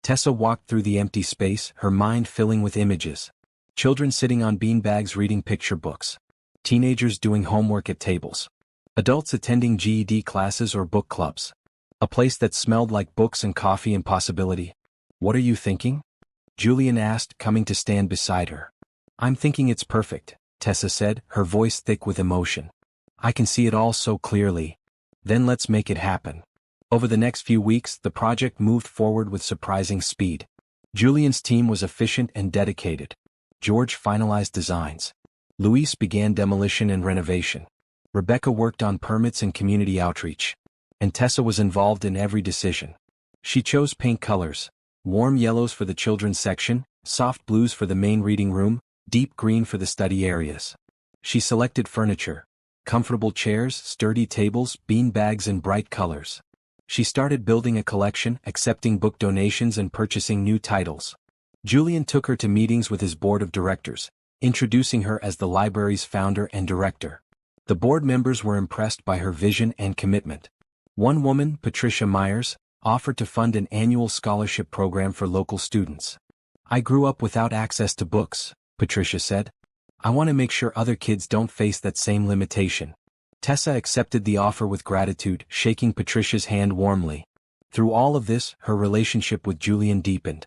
Tessa walked through the empty space, her mind filling with images. Children sitting on beanbags reading picture books. Teenagers doing homework at tables. Adults attending GED classes or book clubs. A place that smelled like books and coffee and possibility. "What are you thinking?" Julian asked, coming to stand beside her. "I'm thinking it's perfect," Tessa said, her voice thick with emotion. "I can see it all so clearly. Then let's make it happen." Over the next few weeks, the project moved forward with surprising speed. Julian's team was efficient and dedicated. George finalized designs. Luis began demolition and renovation. Rebecca worked on permits and community outreach. And Tessa was involved in every decision. She chose paint colors: warm yellows for the children's section, soft blues for the main reading room, deep green for the study areas. She selected furniture: comfortable chairs, sturdy tables, bean bags, and bright colors. She started building a collection, accepting book donations and purchasing new titles. Julian took her to meetings with his board of directors, introducing her as the library's founder and director. The board members were impressed by her vision and commitment. One woman, Patricia Myers, offered to fund an annual scholarship program for local students. "I grew up without access to books," Patricia said. "I want to make sure other kids don't face that same limitation." Tessa accepted the offer with gratitude, shaking Patricia's hand warmly. Through all of this, her relationship with Julian deepened.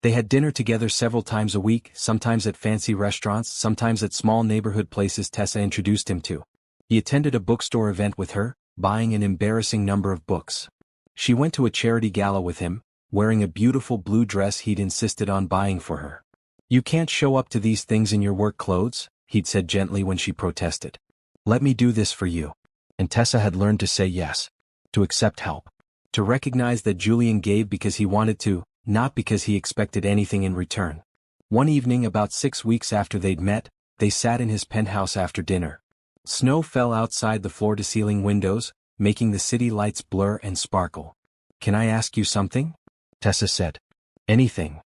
They had dinner together several times a week, sometimes at fancy restaurants, sometimes at small neighborhood places Tessa introduced him to. He attended a bookstore event with her, buying an embarrassing number of books. She went to a charity gala with him, wearing a beautiful blue dress he'd insisted on buying for her. "You can't show up to these things in your work clothes," he'd said gently when she protested. "Let me do this for you." And Tessa had learned to say yes, to accept help, to recognize that Julian gave because he wanted to, not because he expected anything in return. One evening about 6 weeks after they'd met, they sat in his penthouse after dinner. Snow fell outside the floor-to-ceiling windows, making the city lights blur and sparkle. "Can I ask you something?" Tessa said. "Anything."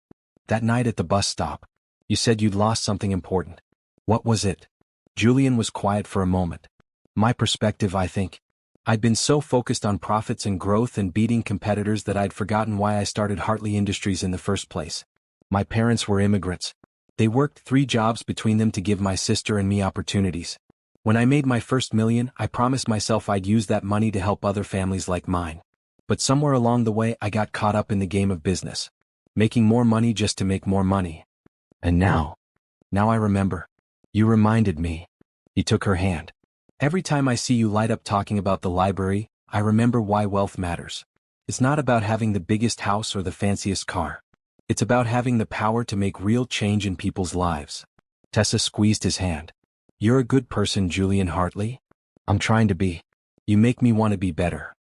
"That night at the bus stop, you said you'd lost something important. What was it?" Julian was quiet for a moment. "My perspective, I think. I'd been so focused on profits and growth and beating competitors that I'd forgotten why I started Hartley Industries in the first place. My parents were immigrants. They worked 3 jobs between them to give my sister and me opportunities. When I made my first $1 million, I promised myself I'd use that money to help other families like mine. But somewhere along the way I got caught up in the game of business. Making more money just to make more money. And now I remember. You reminded me." He took her hand. "Every time I see you light up talking about the library, I remember why wealth matters. It's not about having the biggest house or the fanciest car. It's about having the power to make real change in people's lives." Tessa squeezed his hand. "You're a good person, Julian Hartley." "I'm trying to be. You make me want to be better."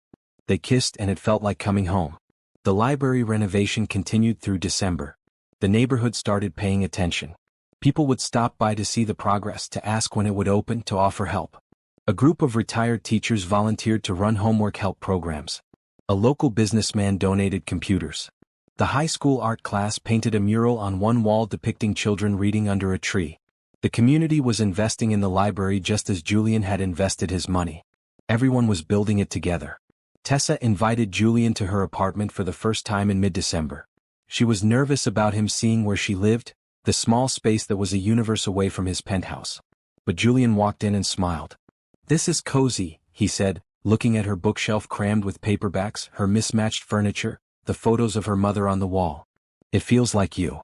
They kissed and it felt like coming home. The library renovation continued through December. The neighborhood started paying attention. People would stop by to see the progress, to ask when it would open, to offer help. A group of retired teachers volunteered to run homework help programs. A local businessman donated computers. The high school art class painted a mural on one wall depicting children reading under a tree. The community was investing in the library just as Julian had invested his money. Everyone was building it together. Tessa invited Julian to her apartment for the first time in mid-December. She was nervous about him seeing where she lived, the small space that was a universe away from his penthouse. But Julian walked in and smiled. "This is cozy," he said, looking at her bookshelf crammed with paperbacks, her mismatched furniture, the photos of her mother on the wall. "It feels like you."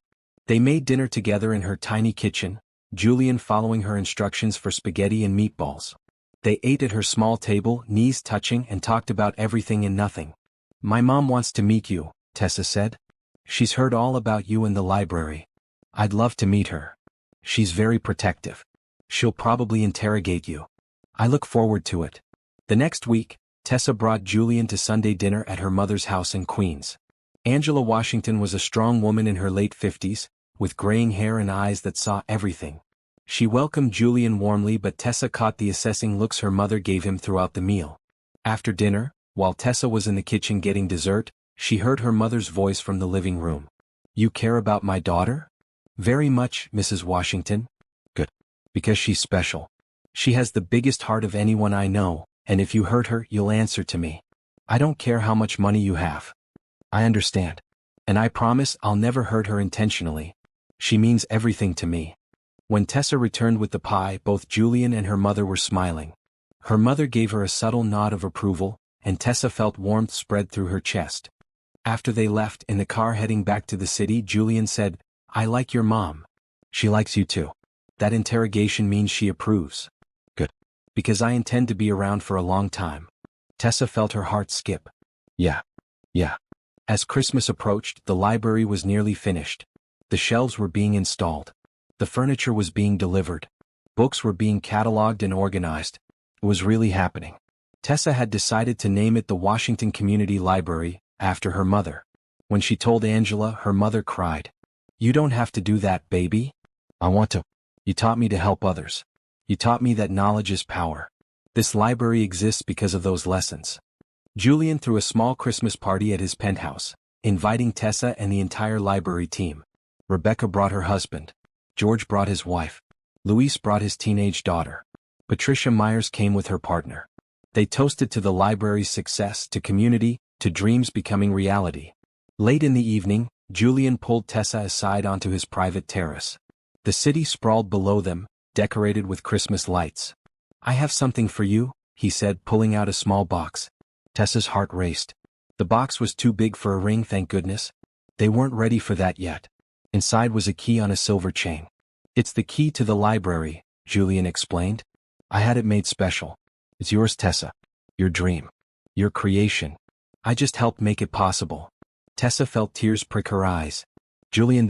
They made dinner together in her tiny kitchen, Julian following her instructions for spaghetti and meatballs. They ate at her small table, knees touching, and talked about everything and nothing. "My mom wants to meet you," Tessa said. "She's heard all about you in the library. I'd love to meet her. She's very protective. She'll probably interrogate you. I look forward to it." The next week, Tessa brought Julian to Sunday dinner at her mother's house in Queens. Angela Washington was a strong woman in her late 50s, with graying hair and eyes that saw everything. She welcomed Julian warmly, but Tessa caught the assessing looks her mother gave him throughout the meal. After dinner, while Tessa was in the kitchen getting dessert, she heard her mother's voice from the living room. "You care about my daughter?" "Very much, Mrs. Washington." "Good. Because she's special. She has the biggest heart of anyone I know, and if you hurt her, you'll answer to me. I don't care how much money you have." "I understand. And I promise I'll never hurt her intentionally. She means everything to me." When Tessa returned with the pie, both Julian and her mother were smiling. Her mother gave her a subtle nod of approval, and Tessa felt warmth spread through her chest. After they left, in the car heading back to the city, Julian said, "I like your mom. She likes you too. That interrogation means she approves." "Good. Because I intend to be around for a long time." Tessa felt her heart skip. Yeah. As Christmas approached, the library was nearly finished. The shelves were being installed. The furniture was being delivered. Books were being cataloged and organized. It was really happening. Tessa had decided to name it the Washington Community Library, after her mother. When she told Angela, her mother cried. "You don't have to do that, baby. I want to. You taught me to help others. You taught me that knowledge is power. This library exists because of those lessons." Julian threw a small Christmas party at his penthouse, inviting Tessa and the entire library team. Rebecca brought her husband. George brought his wife. Luis brought his teenage daughter. Patricia Myers came with her partner. They toasted to the library's success, to community, to dreams becoming reality. Late in the evening, Julian pulled Tessa aside onto his private terrace. The city sprawled below them, decorated with Christmas lights. "I have something for you," he said, pulling out a small box. Tessa's heart raced. The box was too big for a ring, thank goodness. They weren't ready for that yet. Inside was a key on a silver chain. "It's the key to the library," Julian explained. "I had it made special. It's yours, Tessa. Your dream. Your creation. I just helped make it possible." Tessa felt tears prick her eyes. "Julian,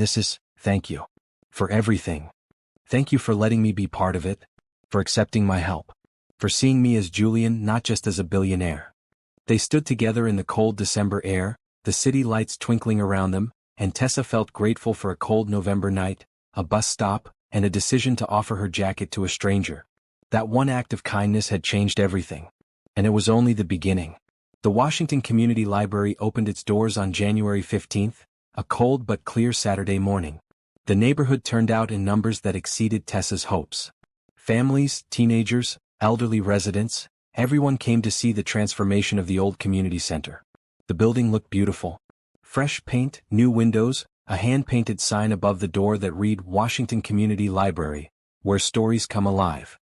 thank you. For everything. Thank you for letting me be part of it. For accepting my help. For seeing me as Julian, not just as a billionaire." They stood together in the cold December air, the city lights twinkling around them, and Tessa felt grateful for a cold November night, a bus stop, and a decision to offer her jacket to a stranger. That one act of kindness had changed everything. And it was only the beginning. The Washington Community Library opened its doors on January 15th, a cold but clear Saturday morning. The neighborhood turned out in numbers that exceeded Tessa's hopes. Families, teenagers, elderly residents, everyone came to see the transformation of the old community center. The building looked beautiful. Fresh paint, new windows, a hand-painted sign above the door that read Washington Community Library, where stories come alive.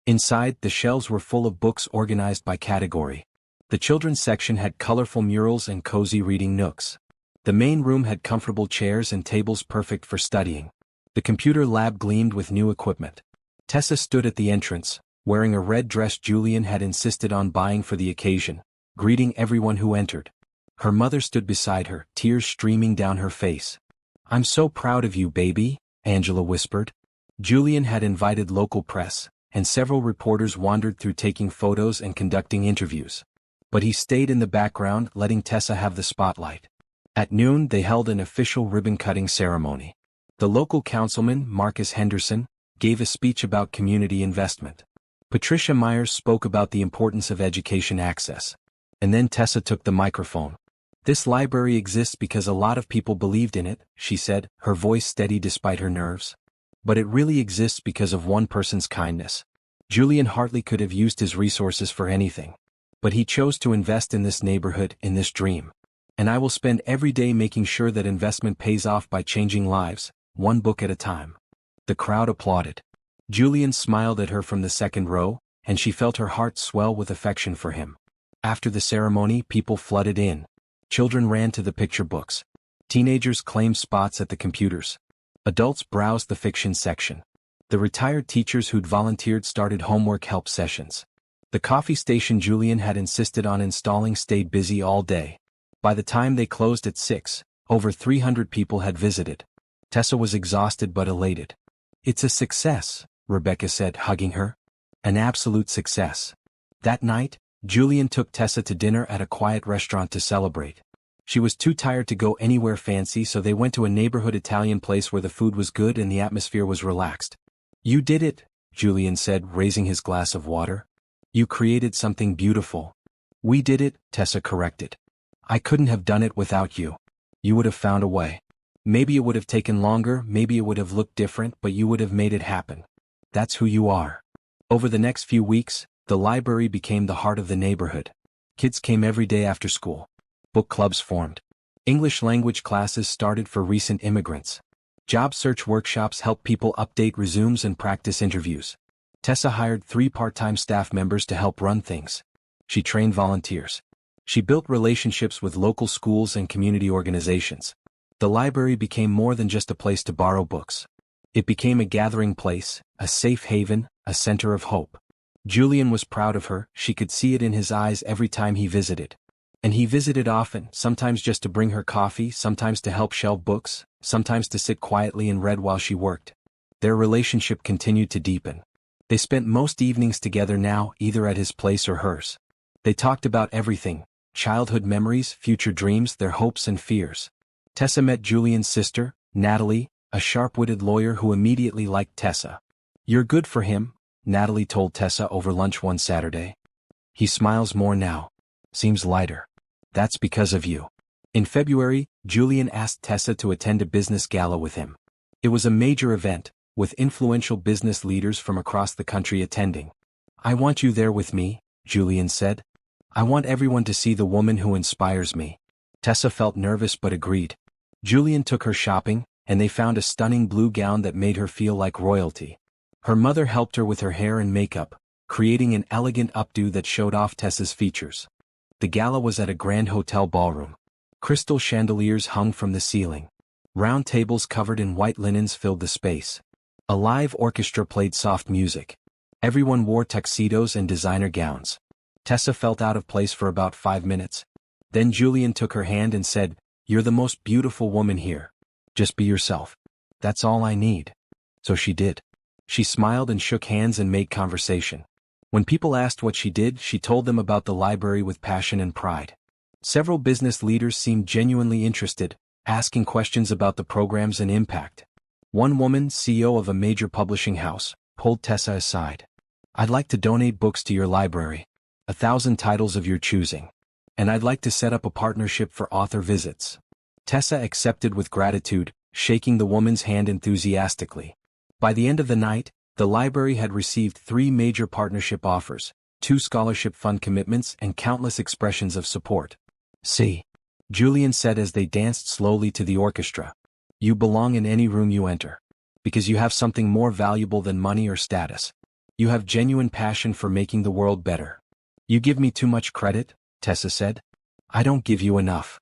Inside, the shelves were full of books organized by category. The children's section had colorful murals and cozy reading nooks. The main room had comfortable chairs and tables perfect for studying. The computer lab gleamed with new equipment. Tessa stood at the entrance, wearing a red dress Julian had insisted on buying for the occasion, greeting everyone who entered. Her mother stood beside her, tears streaming down her face. "I'm so proud of you, baby," Angela whispered. Julian had invited local press, and several reporters wandered through taking photos and conducting interviews. But he stayed in the background, letting Tessa have the spotlight. At noon, they held an official ribbon-cutting ceremony. The local councilman, Marcus Henderson, gave a speech about community investment. Patricia Myers spoke about the importance of education access. And then Tessa took the microphone. "This library exists because a lot of people believed in it," she said, her voice steady despite her nerves. "But it really exists because of one person's kindness." Julian Hartley could have used his resources for anything. But he chose to invest in this neighborhood, in this dream. "And I will spend every day making sure that investment pays off by changing lives, one book at a time." The crowd applauded. Julian smiled at her from the second row, and she felt her heart swell with affection for him. After the ceremony, people flooded in. Children ran to the picture books. Teenagers claimed spots at the computers. Adults browsed the fiction section. The retired teachers who'd volunteered started homework help sessions. The coffee station Julian had insisted on installing stayed busy all day. By the time they closed at 6, over 300 people had visited. Tessa was exhausted but elated. "It's a success," Rebecca said, hugging her. "An absolute success." That night, Julian took Tessa to dinner at a quiet restaurant to celebrate. She was too tired to go anywhere fancy, so they went to a neighborhood Italian place where the food was good and the atmosphere was relaxed. "You did it," Julian said, raising his glass of water. "You created something beautiful." "We did it," Tessa corrected. "I couldn't have done it without you. You would have found a way. Maybe it would have taken longer, maybe it would have looked different, but you would have made it happen. That's who you are." Over the next few weeks, the library became the heart of the neighborhood. Kids came every day after school. Book clubs formed. English language classes started for recent immigrants. Job search workshops helped people update resumes and practice interviews. Tessa hired 3 part-time staff members to help run things. She trained volunteers. She built relationships with local schools and community organizations. The library became more than just a place to borrow books. It became a gathering place, a safe haven, a center of hope. Julian was proud of her, she could see it in his eyes every time he visited. And he visited often, sometimes just to bring her coffee, sometimes to help shelve books, sometimes to sit quietly and read while she worked. Their relationship continued to deepen. They spent most evenings together now, either at his place or hers. They talked about everything: childhood memories, future dreams, their hopes and fears. Tessa met Julian's sister, Natalie, a sharp-witted lawyer who immediately liked Tessa. "You're good for him," Natalie told Tessa over lunch one Saturday. "He smiles more now. Seems lighter. That's because of you." In February, Julian asked Tessa to attend a business gala with him. It was a major event, with influential business leaders from across the country attending. "I want you there with me," Julian said. "I want everyone to see the woman who inspires me." Tessa felt nervous but agreed. Julian took her shopping, and they found a stunning blue gown that made her feel like royalty. Her mother helped her with her hair and makeup, creating an elegant updo that showed off Tessa's features. The gala was at a grand hotel ballroom. Crystal chandeliers hung from the ceiling. Round tables covered in white linens filled the space. A live orchestra played soft music. Everyone wore tuxedos and designer gowns. Tessa felt out of place for about 5 minutes. Then Julian took her hand and said, "You're the most beautiful woman here. Just be yourself. That's all I need." So she did. She smiled and shook hands and made conversation. When people asked what she did, she told them about the library with passion and pride. Several business leaders seemed genuinely interested, asking questions about the programs and impact. One woman, CEO of a major publishing house, pulled Tessa aside. "I'd like to donate books to your library. 1,000 titles of your choosing. And I'd like to set up a partnership for author visits." Tessa accepted with gratitude, shaking the woman's hand enthusiastically. By the end of the night, the library had received 3 major partnership offers, 2 scholarship fund commitments and countless expressions of support. "See," Julian said as they danced slowly to the orchestra. "You belong in any room you enter. Because you have something more valuable than money or status. You have genuine passion for making the world better." "You give me too much credit," Tessa said. "I don't give you enough."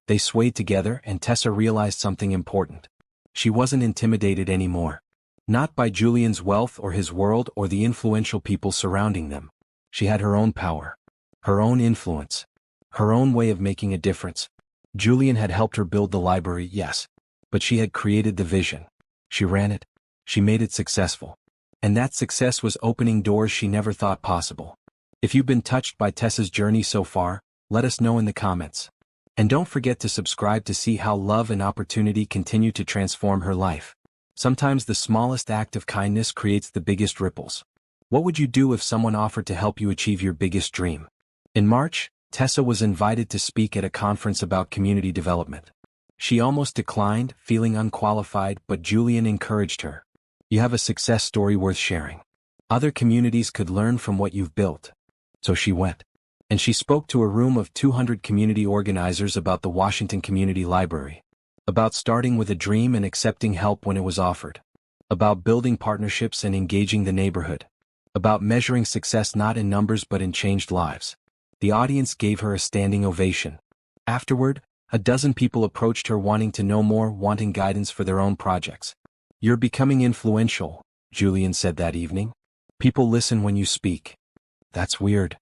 They swayed together and Tessa realized something important. She wasn't intimidated anymore. Not by Julian's wealth or his world or the influential people surrounding them. She had her own power. Her own influence. Her own way of making a difference. Julian had helped her build the library, yes. But she had created the vision. She ran it. She made it successful. And that success was opening doors she never thought possible. If you've been touched by Tessa's journey so far, let us know in the comments. And don't forget to subscribe to see how love and opportunity continue to transform her life. Sometimes the smallest act of kindness creates the biggest ripples. What would you do if someone offered to help you achieve your biggest dream? In March, Tessa was invited to speak at a conference about community development. She almost declined, feeling unqualified, but Julian encouraged her. "You have a success story worth sharing. Other communities could learn from what you've built." So she went. And she spoke to a room of 200 community organizers about the Washington Community Library. About starting with a dream and accepting help when it was offered. About building partnerships and engaging the neighborhood. About measuring success not in numbers but in changed lives. The audience gave her a standing ovation. Afterward, a dozen people approached her wanting to know more, wanting guidance for their own projects. "You're becoming influential," Julian said that evening. "People listen when you speak." "That's weird."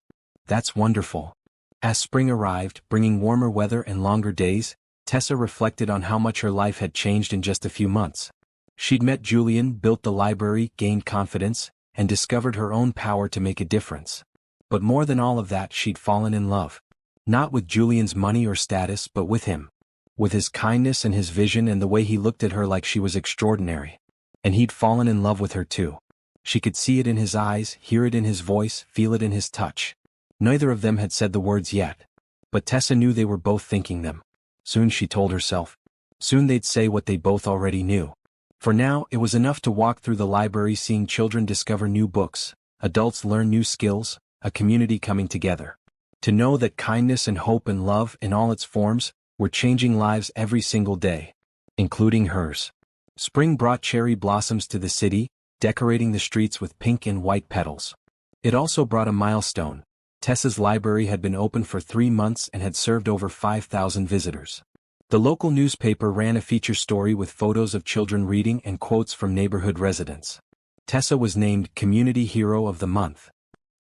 "That's wonderful." As spring arrived, bringing warmer weather and longer days, Tessa reflected on how much her life had changed in just a few months. She'd met Julian, built the library, gained confidence, and discovered her own power to make a difference. But more than all of that, she'd fallen in love. Not with Julian's money or status, but with him. With his kindness and his vision and the way he looked at her like she was extraordinary. And he'd fallen in love with her too. She could see it in his eyes, hear it in his voice, feel it in his touch. Neither of them had said the words yet. But Tessa knew they were both thinking them. Soon, she told herself. Soon they'd say what they both already knew. For now, it was enough to walk through the library seeing children discover new books, adults learn new skills, a community coming together. To know that kindness and hope and love in all its forms were changing lives every single day, including hers. Spring brought cherry blossoms to the city, decorating the streets with pink and white petals. It also brought a milestone. Tessa's library had been open for 3 months and had served over 5,000 visitors. The local newspaper ran a feature story with photos of children reading and quotes from neighborhood residents. Tessa was named Community Hero of the Month.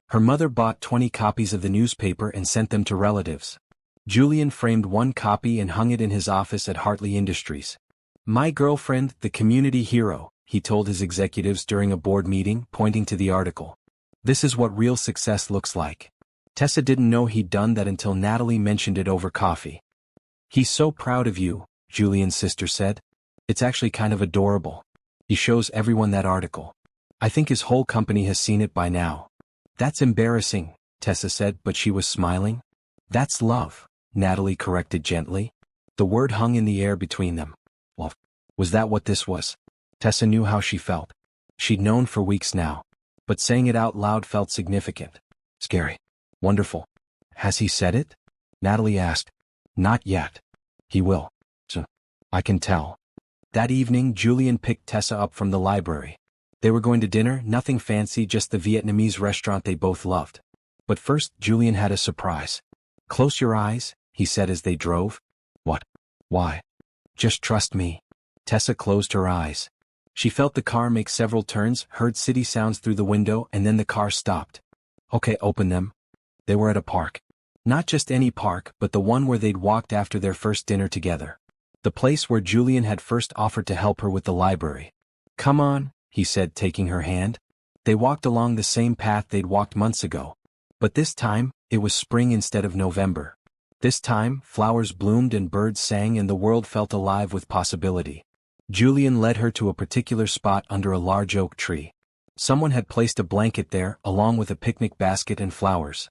Her mother bought 20 copies of the newspaper and sent them to relatives. Julian framed 1 copy and hung it in his office at Hartley Industries. "My girlfriend, the community hero," he told his executives during a board meeting, pointing to the article. "This is what real success looks like." Tessa didn't know he'd done that until Natalie mentioned it over coffee. "He's so proud of you," Julian's sister said. "It's actually kind of adorable. He shows everyone that article. I think his whole company has seen it by now." "That's embarrassing," Tessa said, but she was smiling. "That's love," Natalie corrected gently. The word hung in the air between them. Well, was that what this was? Tessa knew how she felt. She'd known for weeks now. But saying it out loud felt significant. "Scary. Wonderful. Has he said it?" Natalie asked. "Not yet. He will. So, I can tell." That evening, Julian picked Tessa up from the library. They were going to dinner, nothing fancy, just the Vietnamese restaurant they both loved. But first, Julian had a surprise. "Close your eyes," he said as they drove. "What? Why?" "Just trust me." Tessa closed her eyes. She felt the car make several turns, heard city sounds through the window, and then the car stopped. Okay, open them. They were at a park. Not just any park, but the one where they'd walked after their first dinner together. The place where Julian had first offered to help her with the library. Come on, he said, taking her hand. They walked along the same path they'd walked months ago. But this time, it was spring instead of November. This time, flowers bloomed and birds sang and the world felt alive with possibility. Julian led her to a particular spot under a large oak tree. Someone had placed a blanket there, along with a picnic basket and flowers.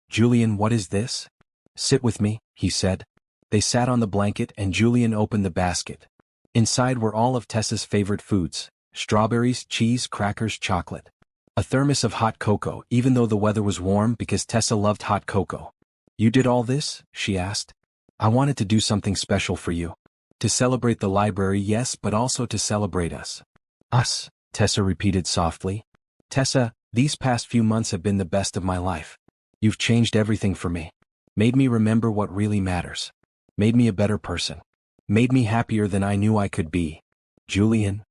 Julian, what is this? Sit with me, he said. They sat on the blanket and Julian opened the basket. Inside were all of Tessa's favorite foods: strawberries, cheese, crackers, chocolate. A thermos of hot cocoa, even though the weather was warm, because Tessa loved hot cocoa. You did all this? She asked. I wanted to do something special for you. To celebrate the library, yes, but also to celebrate us. Us, Tessa repeated softly. Tessa, these past few months have been the best of my life. You've changed everything for me. Made me remember what really matters. Made me a better person. Made me happier than I knew I could be. Julian.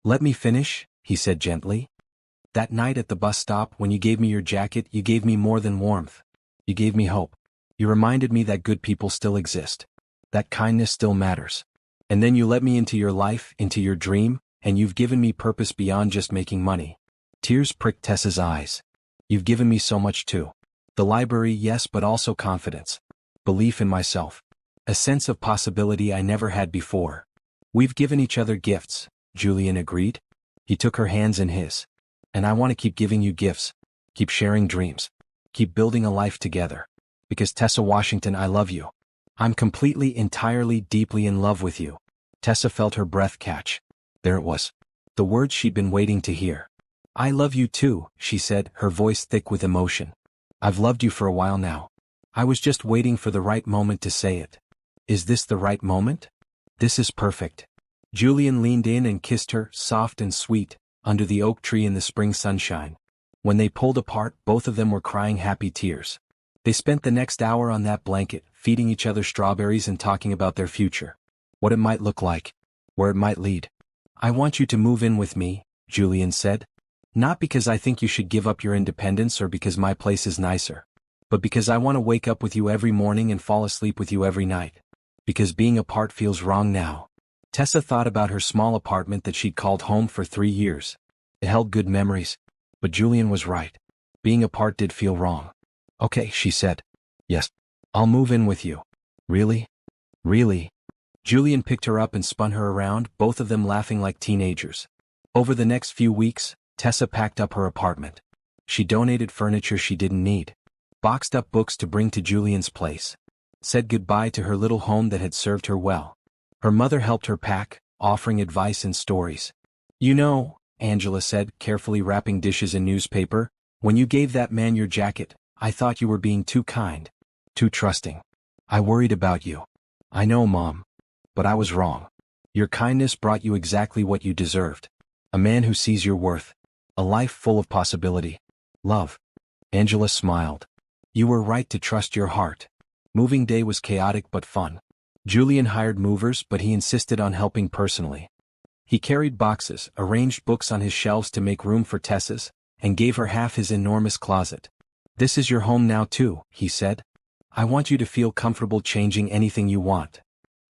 Let me finish, he said gently. That night at the bus stop, when you gave me your jacket, you gave me more than warmth. You gave me hope. You reminded me that good people still exist. That kindness still matters. And then you let me into your life, into your dream, and you've given me purpose beyond just making money. Tears pricked Tessa's eyes. You've given me so much too. The library, yes, but also confidence. Belief in myself. A sense of possibility I never had before. We've given each other gifts, Julian agreed. He took her hands in his. And I want to keep giving you gifts. Keep sharing dreams. Keep building a life together. Because Tessa Washington, I love you. I'm completely, entirely, deeply in love with you. Tessa felt her breath catch. There it was. The words she'd been waiting to hear. I love you too, she said, her voice thick with emotion. I've loved you for a while now. I was just waiting for the right moment to say it. Is this the right moment? This is perfect. Julian leaned in and kissed her, soft and sweet, under the oak tree in the spring sunshine. When they pulled apart, both of them were crying happy tears. They spent the next hour on that blanket, feeding each other strawberries and talking about their future. What it might look like. Where it might lead. I want you to move in with me, Julian said. Not because I think you should give up your independence or because my place is nicer. But because I want to wake up with you every morning and fall asleep with you every night. Because being apart feels wrong now. Tessa thought about her small apartment that she'd called home for 3 years. It held good memories. But Julian was right. Being apart did feel wrong. Okay, she said. Yes. I'll move in with you. Really? Really? Julian picked her up and spun her around, both of them laughing like teenagers. Over the next few weeks, Tessa packed up her apartment. She donated furniture she didn't need. Boxed up books to bring to Julian's place. Said goodbye to her little home that had served her well. Her mother helped her pack, offering advice and stories. You know, Angela said, carefully wrapping dishes in newspaper, when you gave that man your jacket, I thought you were being too kind. Too trusting. I worried about you. I know, Mom. But I was wrong. Your kindness brought you exactly what you deserved. A man who sees your worth. A life full of possibility. Love. Angela smiled. You were right to trust your heart. Moving day was chaotic but fun. Julian hired movers, but he insisted on helping personally. He carried boxes, arranged books on his shelves to make room for Tessa's, and gave her half his enormous closet. This is your home now too, he said. I want you to feel comfortable changing anything you want.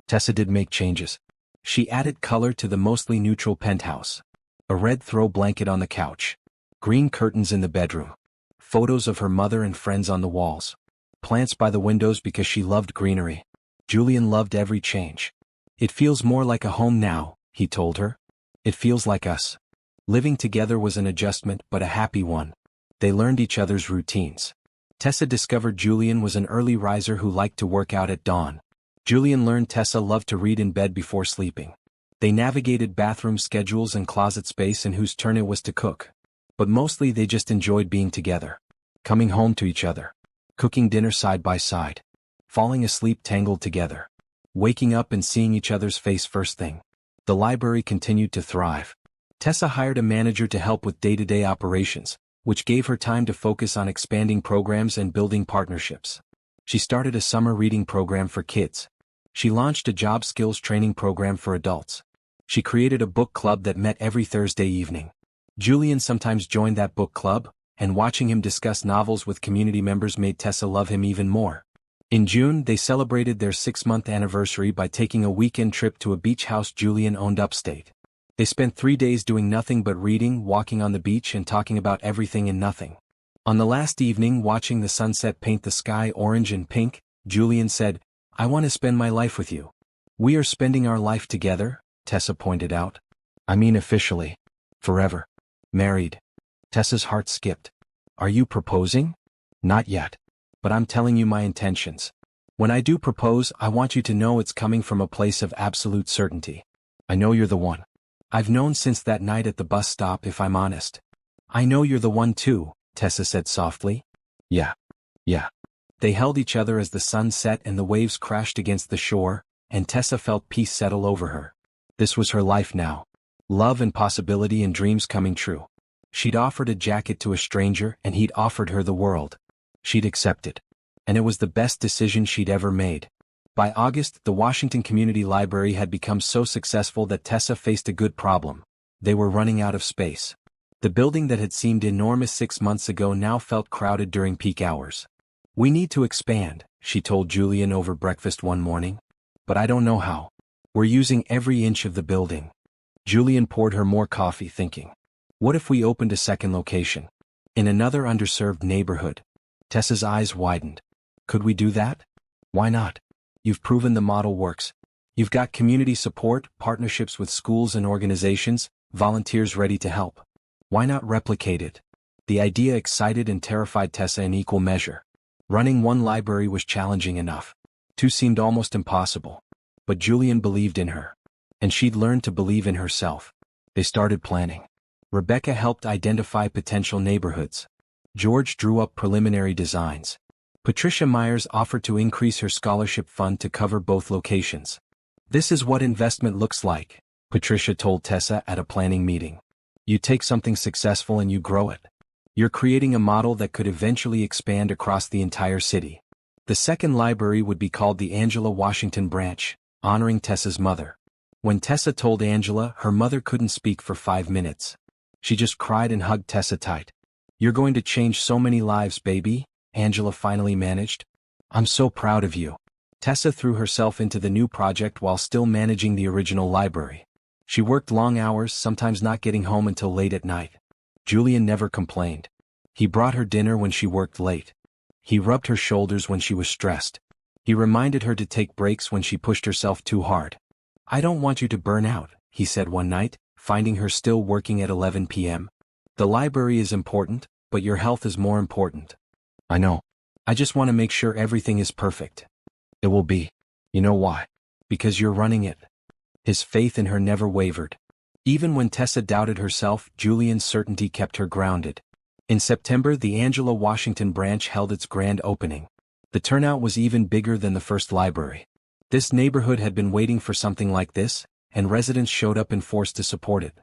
Tessa did make changes. She added color to the mostly neutral penthouse. A red throw blanket on the couch. Green curtains in the bedroom. Photos of her mother and friends on the walls. Plants by the windows because she loved greenery. Julian loved every change. It feels more like a home now, he told her. It feels like us. Living together was an adjustment, but a happy one. They learned each other's routines. Tessa discovered Julian was an early riser who liked to work out at dawn. Julian learned Tessa loved to read in bed before sleeping. They navigated bathroom schedules and closet space and whose turn it was to cook. But mostly they just enjoyed being together. Coming home to each other. Cooking dinner side by side. Falling asleep tangled together. Waking up and seeing each other's face first thing. The library continued to thrive. Tessa hired a manager to help with day-to-day operations, which gave her time to focus on expanding programs and building partnerships. She started a summer reading program for kids. She launched a job skills training program for adults. She created a book club that met every Thursday evening. Julian sometimes joined that book club, and watching him discuss novels with community members made Tessa love him even more. In June, they celebrated their 6-month anniversary by taking a weekend trip to a beach house Julian owned upstate. They spent 3 days doing nothing but reading, walking on the beach and talking about everything and nothing. On the last evening, watching the sunset paint the sky orange and pink, Julian said, "I want to spend my life with you." "We are spending our life together," Tessa pointed out. "I mean officially. Forever. Married." Tessa's heart skipped. "Are you proposing?" "Not yet. But I'm telling you my intentions. When I do propose, I want you to know it's coming from a place of absolute certainty. I know you're the one. I've known since that night at the bus stop, if I'm honest." "I know you're the one too," Tessa said softly. Yeah. They held each other as the sun set and the waves crashed against the shore, and Tessa felt peace settle over her. This was her life now. Love and possibility and dreams coming true. She'd offered a jacket to a stranger and he'd offered her the world. She'd accepted. And it was the best decision she'd ever made. By August, the Washington Community Library had become so successful that Tessa faced a good problem. They were running out of space. The building that had seemed enormous 6 months ago now felt crowded during peak hours. "We need to expand," she told Julian over breakfast one morning. "But I don't know how. We're using every inch of the building." Julian poured her more coffee, thinking, what if we opened a second location? In another underserved neighborhood? Tessa's eyes widened. Could we do that? Why not? You've proven the model works. You've got community support, partnerships with schools and organizations, volunteers ready to help. Why not replicate it? The idea excited and terrified Tessa in equal measure. Running one library was challenging enough. 2 seemed almost impossible. But Julian believed in her. And she'd learned to believe in herself. They started planning. Rebecca helped identify potential neighborhoods. George drew up preliminary designs. Patricia Myers offered to increase her scholarship fund to cover both locations. "This is what investment looks like," Patricia told Tessa at a planning meeting. "You take something successful and you grow it. You're creating a model that could eventually expand across the entire city." The second library would be called the Angela Washington Branch, honoring Tessa's mother. When Tessa told Angela, her mother couldn't speak for 5 minutes. She just cried and hugged Tessa tight. "You're going to change so many lives, baby," Angela finally managed. "I'm so proud of you." Tessa threw herself into the new project while still managing the original library. She worked long hours, sometimes not getting home until late at night. Julian never complained. He brought her dinner when she worked late. He rubbed her shoulders when she was stressed. He reminded her to take breaks when she pushed herself too hard. "I don't want you to burn out," he said one night, finding her still working at 11 p.m. "The library is important, but your health is more important." "I know. I just want to make sure everything is perfect." "It will be. You know why? Because you're running it." His faith in her never wavered. Even when Tessa doubted herself, Julian's certainty kept her grounded. In September, the Angela Washington Branch held its grand opening. The turnout was even bigger than the first library. This neighborhood had been waiting for something like this, and residents showed up in force to support it.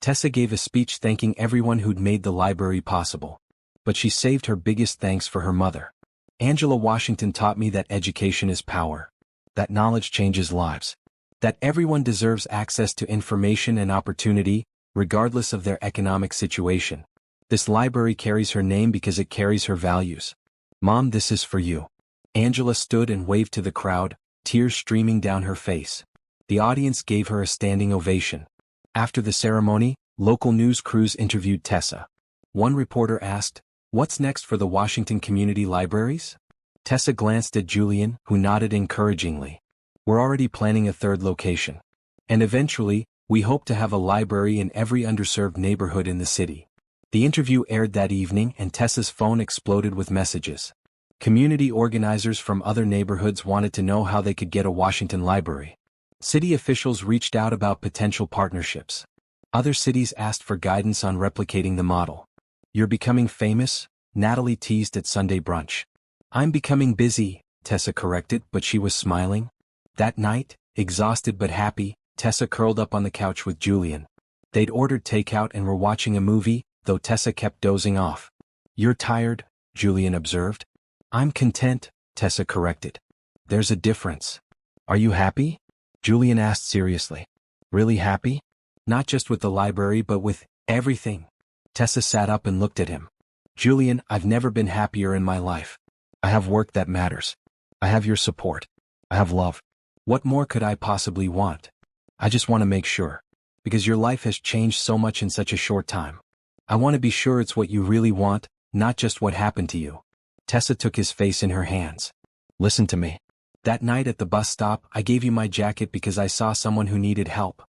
Tessa gave a speech thanking everyone who'd made the library possible. But she saved her biggest thanks for her mother. "Angela Washington taught me that education is power. That knowledge changes lives. That everyone deserves access to information and opportunity, regardless of their economic situation. This library carries her name because it carries her values. Mom, this is for you." Angela stood and waved to the crowd, tears streaming down her face. The audience gave her a standing ovation. After the ceremony, local news crews interviewed Tessa. One reporter asked, "What's next for the Washington Community Libraries?" Tessa glanced at Julian, who nodded encouragingly. "We're already planning a third location. And eventually, we hope to have a library in every underserved neighborhood in the city." The interview aired that evening and Tessa's phone exploded with messages. Community organizers from other neighborhoods wanted to know how they could get a Washington library. City officials reached out about potential partnerships. Other cities asked for guidance on replicating the model. "You're becoming famous," Natalie teased at Sunday brunch. "I'm becoming busy," Tessa corrected, but she was smiling. That night, exhausted but happy, Tessa curled up on the couch with Julian. They'd ordered takeout and were watching a movie, though Tessa kept dozing off. "You're tired," Julian observed. "I'm content," Tessa corrected. "There's a difference." "Are you happy?" Julian asked seriously. Really happy? Not just with the library but with everything. Tessa sat up and looked at him. Julian, I've never been happier in my life. I have work that matters. I have your support. I have love. What more could I possibly want? I just want to make sure. Because your life has changed so much in such a short time. I want to be sure it's what you really want, not just what happened to you. Tessa took his face in her hands. Listen to me. That night at the bus stop, I gave you my jacket because I saw someone who needed help.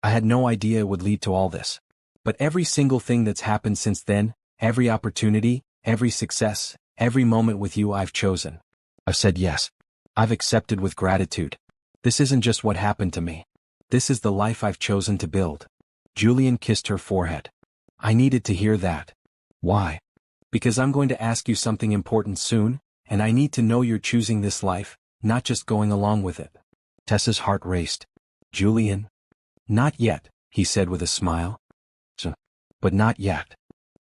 I had no idea it would lead to all this. But every single thing that's happened since then, every opportunity, every success, every moment with you I've chosen. I've said yes. I've accepted with gratitude. This isn't just what happened to me. This is the life I've chosen to build. Julian kissed her forehead. I needed to hear that. Why? Because I'm going to ask you something important soon, and I need to know you're choosing this life, not just going along with it. Tessa's heart raced. Julian? Not yet, he said with a smile. But not yet.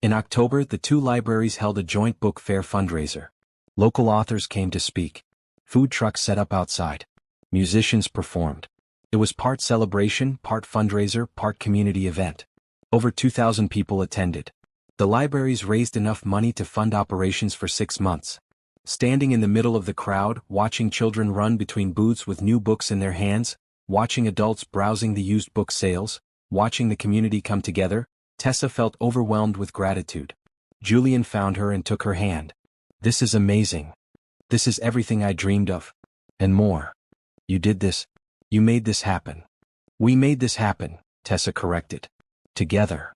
In October, the two libraries held a joint book fair fundraiser. Local authors came to speak. Food trucks set up outside. Musicians performed. It was part celebration, part fundraiser, part community event. Over 2,000 people attended. The libraries raised enough money to fund operations for 6 months. Standing in the middle of the crowd, watching children run between booths with new books in their hands, watching adults browsing the used book sales, watching the community come together, Tessa felt overwhelmed with gratitude. Julian found her and took her hand. This is amazing. This is everything I dreamed of. And more. You did this. You made this happen. We made this happen, Tessa corrected. Together.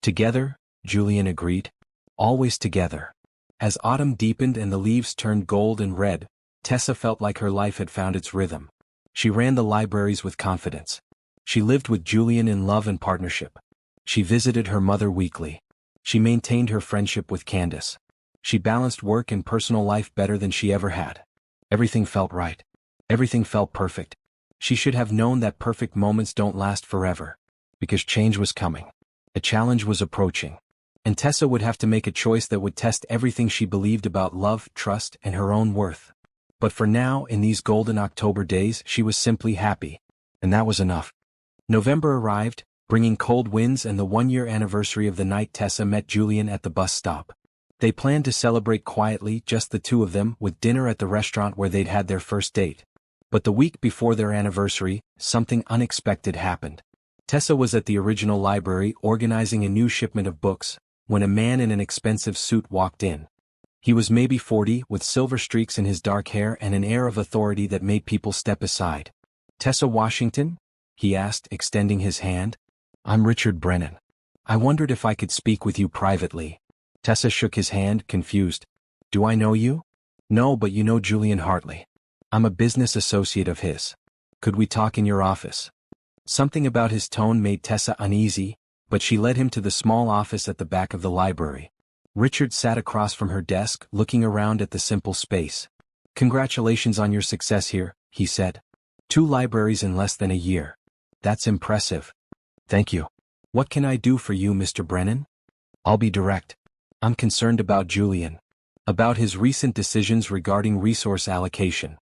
Together, Julian agreed. Always together. As autumn deepened and the leaves turned gold and red, Tessa felt like her life had found its rhythm. She ran the libraries with confidence. She lived with Julian in love and partnership. She visited her mother weekly. She maintained her friendship with Candace. She balanced work and personal life better than she ever had. Everything felt right. Everything felt perfect. She should have known that perfect moments don't last forever. Because change was coming. A challenge was approaching. And Tessa would have to make a choice that would test everything she believed about love, trust, and her own worth. But for now, in these golden October days, she was simply happy. And that was enough. November arrived, bringing cold winds and the 1-year anniversary of the night Tessa met Julian at the bus stop. They planned to celebrate quietly, just the two of them, with dinner at the restaurant where they'd had their first date. But the week before their anniversary, something unexpected happened. Tessa was at the original library organizing a new shipment of books, when a man in an expensive suit walked in. He was maybe 40, with silver streaks in his dark hair and an air of authority that made people step aside. Tessa Washington? He asked, extending his hand. I'm Richard Brennan. I wondered if I could speak with you privately. Tessa shook his hand, confused. Do I know you? No, but you know Julian Hartley. I'm a business associate of his. Could we talk in your office? Something about his tone made Tessa uneasy, but she led him to the small office at the back of the library. Richard sat across from her desk, looking around at the simple space. Congratulations on your success here, he said. 2 libraries in less than a year. That's impressive. Thank you. What can I do for you, Mr. Brennan? I'll be direct. I'm concerned about Julian. About his recent decisions regarding resource allocation.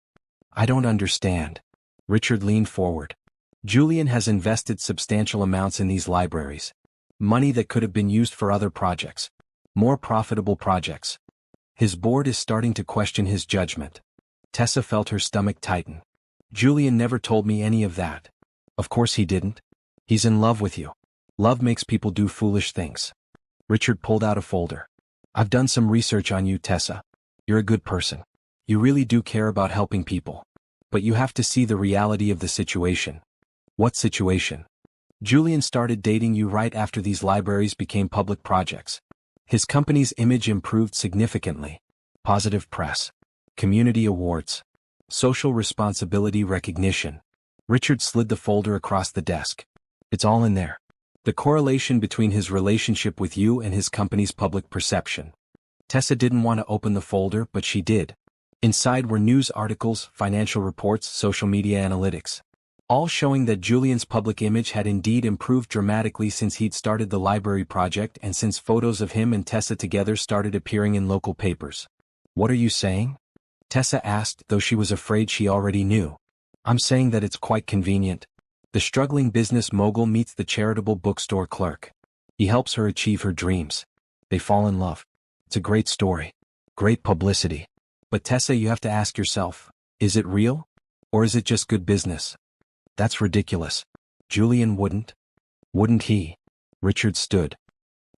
I don't understand. Richard leaned forward. Julian has invested substantial amounts in these libraries. Money that could have been used for other projects. More profitable projects. His board is starting to question his judgment. Tessa felt her stomach tighten. Julian never told me any of that. Of course he didn't. He's in love with you. Love makes people do foolish things. Richard pulled out a folder. I've done some research on you, Tessa. You're a good person. You really do care about helping people. But you have to see the reality of the situation. What situation? Julian started dating you right after these libraries became public projects. His company's image improved significantly. Positive press. Community awards. Social responsibility recognition. Richard slid the folder across the desk. It's all in there. The correlation between his relationship with you and his company's public perception. Tessa didn't want to open the folder, but she did. Inside were news articles, financial reports, social media analytics. All showing that Julian's public image had indeed improved dramatically since he'd started the library project and since photos of him and Tessa together started appearing in local papers. What are you saying? Tessa asked, though she was afraid she already knew. I'm saying that it's quite convenient. The struggling business mogul meets the charitable bookstore clerk. He helps her achieve her dreams. They fall in love. It's a great story. Great publicity. But Tessa, you have to ask yourself, is it real? Or is it just good business? That's ridiculous. Julian wouldn't. Wouldn't he? Richard stood.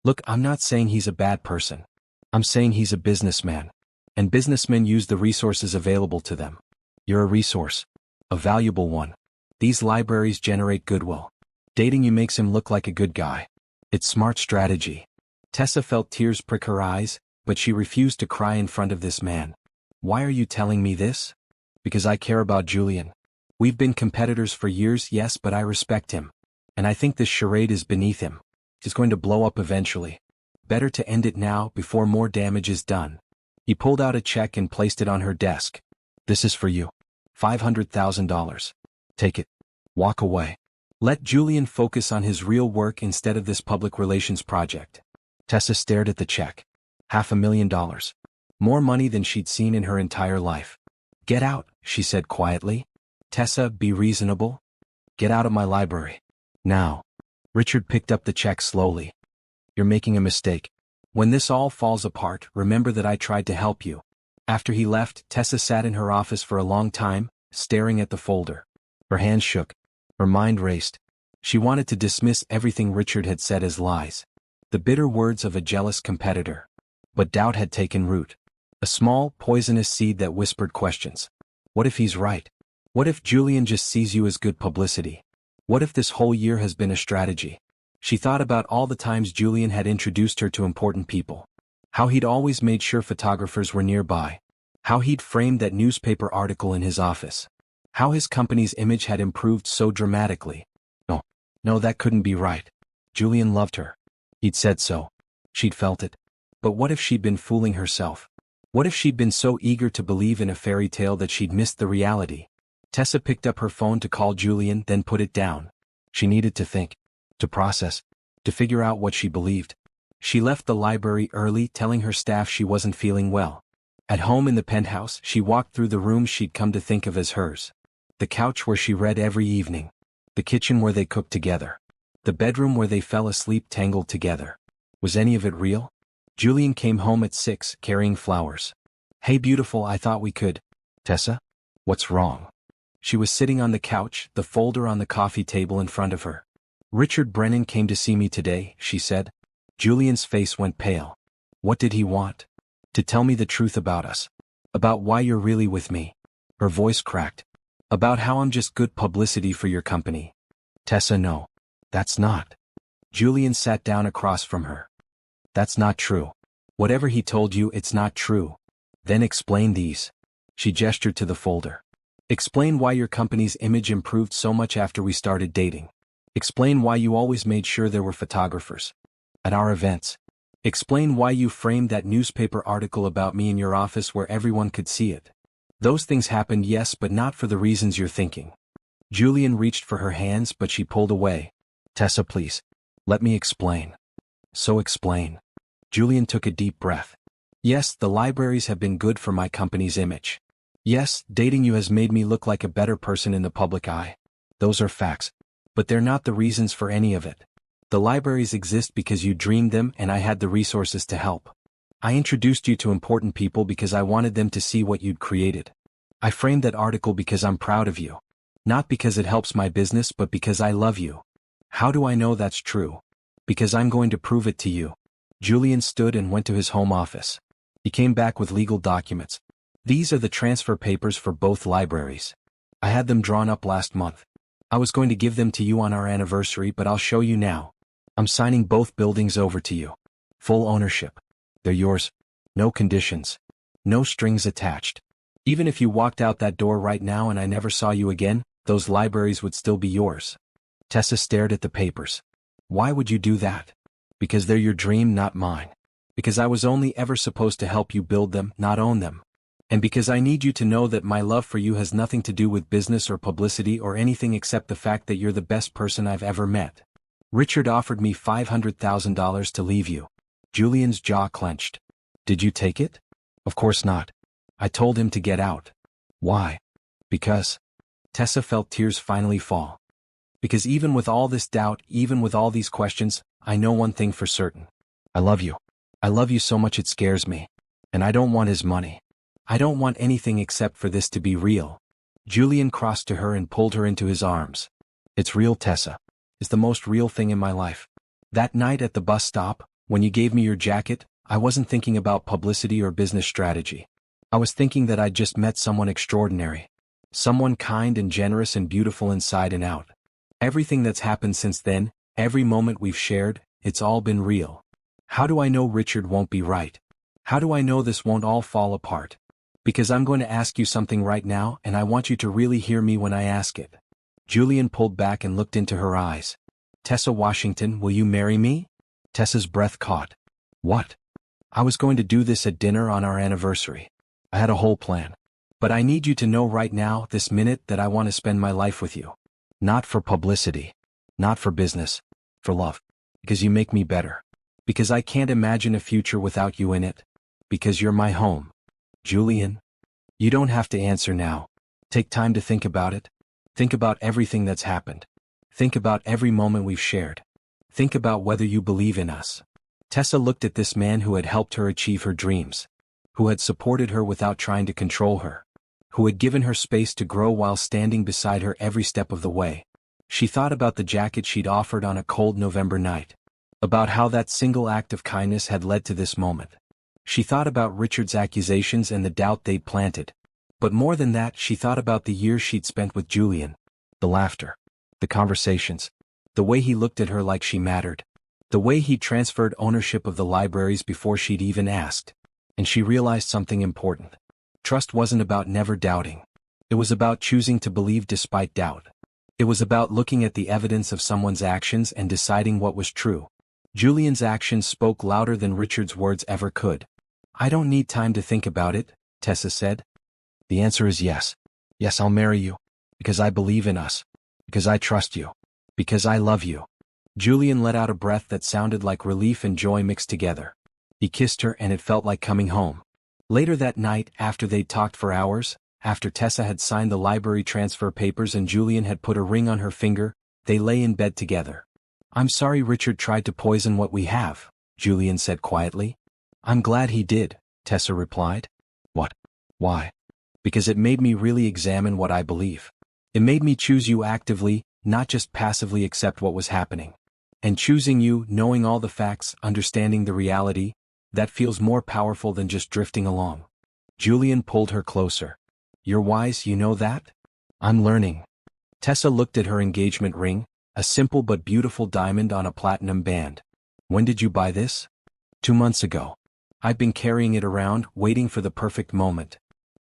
Look, I'm not saying he's a bad person. I'm saying he's a businessman. And businessmen use the resources available to them. You're a resource. A valuable one. These libraries generate goodwill. Dating you makes him look like a good guy. It's smart strategy. Tessa felt tears prick her eyes, but she refused to cry in front of this man. Why are you telling me this? Because I care about Julian. We've been competitors for years, yes, but I respect him. And I think this charade is beneath him. He's going to blow up eventually. Better to end it now before more damage is done. He pulled out a check and placed it on her desk. This is for you. $500,000. Take it. Walk away. Let Julian focus on his real work instead of this public relations project. Tessa stared at the check. $500,000. More money than she'd seen in her entire life. Get out, she said quietly. Tessa, be reasonable. Get out of my library. Now. Richard picked up the check slowly. You're making a mistake. When this all falls apart, remember that I tried to help you. After he left, Tessa sat in her office for a long time, staring at the folder. Her hands shook. Her mind raced. She wanted to dismiss everything Richard had said as lies. The bitter words of a jealous competitor. But doubt had taken root. A small, poisonous seed that whispered questions. What if he's right? What if Julian just sees you as good publicity? What if this whole year has been a strategy? She thought about all the times Julian had introduced her to important people. How he'd always made sure photographers were nearby. How he'd framed that newspaper article in his office. How his company's image had improved so dramatically. No, that couldn't be right. Julian loved her. He'd said so. She'd felt it. But what if she'd been fooling herself? What if she'd been so eager to believe in a fairy tale that she'd missed the reality? Tessa picked up her phone to call Julian, then put it down. She needed to think. To process. To figure out what she believed. She left the library early, telling her staff she wasn't feeling well. At home in the penthouse, she walked through the rooms she'd come to think of as hers. The couch where she read every evening. The kitchen where they cooked together. The bedroom where they fell asleep tangled together. Was any of it real? Julian came home at 6, carrying flowers. Hey beautiful, I thought we could. Tessa? What's wrong? She was sitting on the couch, the folder on the coffee table in front of her. Richard Brennan came to see me today, she said. Julian's face went pale. What did he want? To tell me the truth about us. About why you're really with me. Her voice cracked. About how I'm just good publicity for your company. Tessa, no. That's not. Julian sat down across from her. That's not true. Whatever he told you, it's not true. Then explain these. She gestured to the folder. Explain why your company's image improved so much after we started dating. Explain why you always made sure there were photographers. At our events. Explain why you framed that newspaper article about me in your office where everyone could see it. Those things happened, yes, but not for the reasons you're thinking. Julian reached for her hands, but she pulled away. Tessa, please. Let me explain. So explain. Julian took a deep breath. Yes, the libraries have been good for my company's image. Yes, dating you has made me look like a better person in the public eye. Those are facts. But they're not the reasons for any of it. The libraries exist because you dreamed them and I had the resources to help. I introduced you to important people because I wanted them to see what you'd created. I framed that article because I'm proud of you. Not because it helps my business, but because I love you. How do I know that's true? Because I'm going to prove it to you. Julian stood and went to his home office. He came back with legal documents. These are the transfer papers for both libraries. I had them drawn up last month. I was going to give them to you on our anniversary, but I'll show you now. I'm signing both buildings over to you. Full ownership. They're yours. No conditions. No strings attached. Even if you walked out that door right now and I never saw you again, those libraries would still be yours. Tessa stared at the papers. Why would you do that? Because they're your dream, not mine. Because I was only ever supposed to help you build them, not own them. And because I need you to know that my love for you has nothing to do with business or publicity or anything except the fact that you're the best person I've ever met. Richard offered me $500,000 to leave you. Julian's jaw clenched. Did you take it? Of course not. I told him to get out. Why? Because. Tessa felt tears finally fall. Because even with all this doubt, even with all these questions, I know one thing for certain. I love you. I love you so much it scares me. And I don't want his money. I don't want anything except for this to be real. Julian crossed to her and pulled her into his arms. It's real, Tessa. It's the most real thing in my life. That night at the bus stop, when you gave me your jacket, I wasn't thinking about publicity or business strategy. I was thinking that I'd just met someone extraordinary. Someone kind and generous and beautiful inside and out. Everything that's happened since then, every moment we've shared, it's all been real. How do I know Richard won't be right? How do I know this won't all fall apart? Because I'm going to ask you something right now and I want you to really hear me when I ask it. Julian pulled back and looked into her eyes. Tessa Washington, will you marry me? Tessa's breath caught. What? I was going to do this at dinner on our anniversary. I had a whole plan. But I need you to know right now, this minute, that I want to spend my life with you. Not for publicity. Not for business. For love. Because you make me better. Because I can't imagine a future without you in it. Because you're my home. Julian? You don't have to answer now. Take time to think about it. Think about everything that's happened. Think about every moment we've shared. Think about whether you believe in us. Tessa looked at this man who had helped her achieve her dreams. Who had supported her without trying to control her. Who had given her space to grow while standing beside her every step of the way. She thought about the jacket she'd offered on a cold November night. About how that single act of kindness had led to this moment. She thought about Richard's accusations and the doubt they'd planted. But more than that, she thought about the years she'd spent with Julian. The laughter. The conversations. The way he looked at her like she mattered. The way he transferred ownership of the libraries before she'd even asked. And she realized something important. Trust wasn't about never doubting. It was about choosing to believe despite doubt. It was about looking at the evidence of someone's actions and deciding what was true. Julian's actions spoke louder than Richard's words ever could. I don't need time to think about it, Tessa said. The answer is yes. Yes, I'll marry you. Because I believe in us. Because I trust you. Because I love you. Julian let out a breath that sounded like relief and joy mixed together. He kissed her and it felt like coming home. Later that night, after they'd talked for hours, after Tessa had signed the library transfer papers and Julian had put a ring on her finger, they lay in bed together. I'm sorry Richard tried to poison what we have, Julian said quietly. I'm glad he did, Tessa replied. What? Why? Because it made me really examine what I believe. It made me choose you actively, not just passively accept what was happening. And choosing you, knowing all the facts, understanding the reality, that feels more powerful than just drifting along. Julian pulled her closer. You're wise, you know that? I'm learning. Tessa looked at her engagement ring, a simple but beautiful diamond on a platinum band. When did you buy this? 2 months ago. I've been carrying it around, waiting for the perfect moment.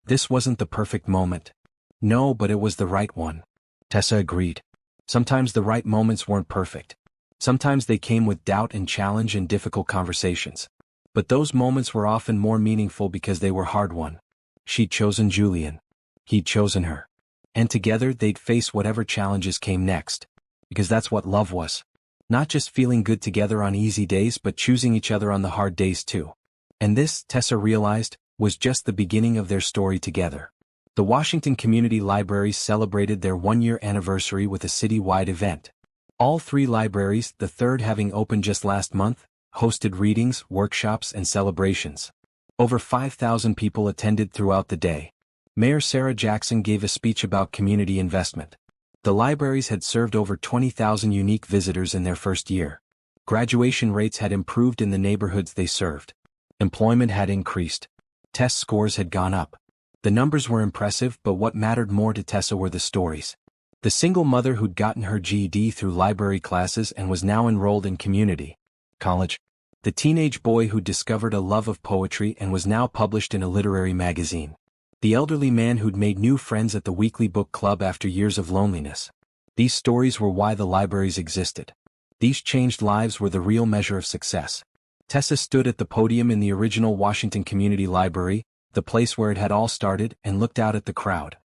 This wasn't the perfect moment. No, but it was the right one. Tessa agreed. Sometimes the right moments weren't perfect. Sometimes they came with doubt and challenge and difficult conversations. But those moments were often more meaningful because they were hard-won. She'd chosen Julian. He'd chosen her. And together they'd face whatever challenges came next. Because that's what love was. Not just feeling good together on easy days but choosing each other on the hard days too. And this, Tessa realized, was just the beginning of their story together. The Washington Community Libraries celebrated their 1-year anniversary with a city-wide event. All 3 libraries, the third having opened just last month, hosted readings, workshops, and celebrations. Over 5,000 people attended throughout the day. Mayor Sarah Jackson gave a speech about community investment. The libraries had served over 20,000 unique visitors in their first year. Graduation rates had improved in the neighborhoods they served. Employment had increased. Test scores had gone up. The numbers were impressive, but what mattered more to Tessa were the stories. The single mother who'd gotten her GED through library classes and was now enrolled in community college. The teenage boy who discovered a love of poetry and was now published in a literary magazine. The elderly man who'd made new friends at the weekly book club after years of loneliness. These stories were why the libraries existed. These changed lives were the real measure of success. Tessa stood at the podium in the original Washington Community Library, the place where it had all started, and looked out at the crowd.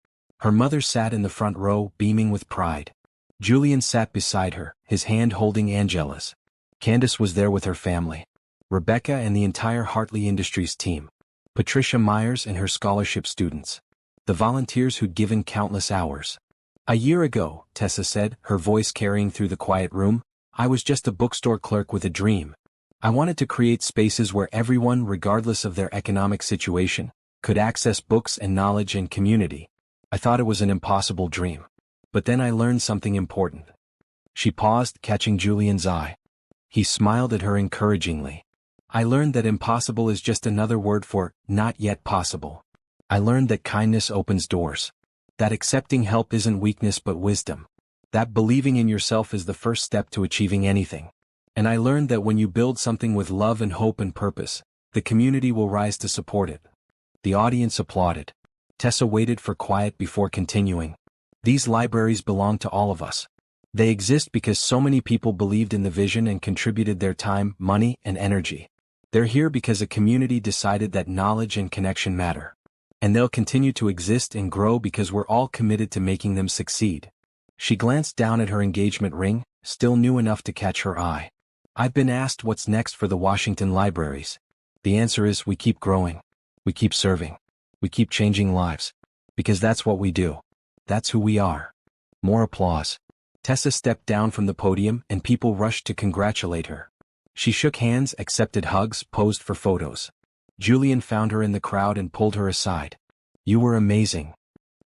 Her mother sat in the front row, beaming with pride. Julian sat beside her, his hand holding Angela's. Candace was there with her family. Rebecca and the entire Hartley Industries team. Patricia Myers and her scholarship students. The volunteers who'd given countless hours. A year ago, Tessa said, her voice carrying through the quiet room, I was just a bookstore clerk with a dream. I wanted to create spaces where everyone, regardless of their economic situation, could access books and knowledge and community. I thought it was an impossible dream. But then I learned something important. She paused, catching Julian's eye. He smiled at her encouragingly. I learned that impossible is just another word for not yet possible. I learned that kindness opens doors. That accepting help isn't weakness but wisdom. That believing in yourself is the first step to achieving anything. And I learned that when you build something with love and hope and purpose, the community will rise to support it. The audience applauded. Tessa waited for quiet before continuing. These libraries belong to all of us. They exist because so many people believed in the vision and contributed their time, money, and energy. They're here because a community decided that knowledge and connection matter. And they'll continue to exist and grow because we're all committed to making them succeed. She glanced down at her engagement ring, still new enough to catch her eye. I've been asked what's next for the Washington libraries. The answer is we keep growing. We keep serving. We keep changing lives. Because that's what we do. That's who we are. More applause. Tessa stepped down from the podium and people rushed to congratulate her. She shook hands, accepted hugs, posed for photos. Julian found her in the crowd and pulled her aside. You were amazing.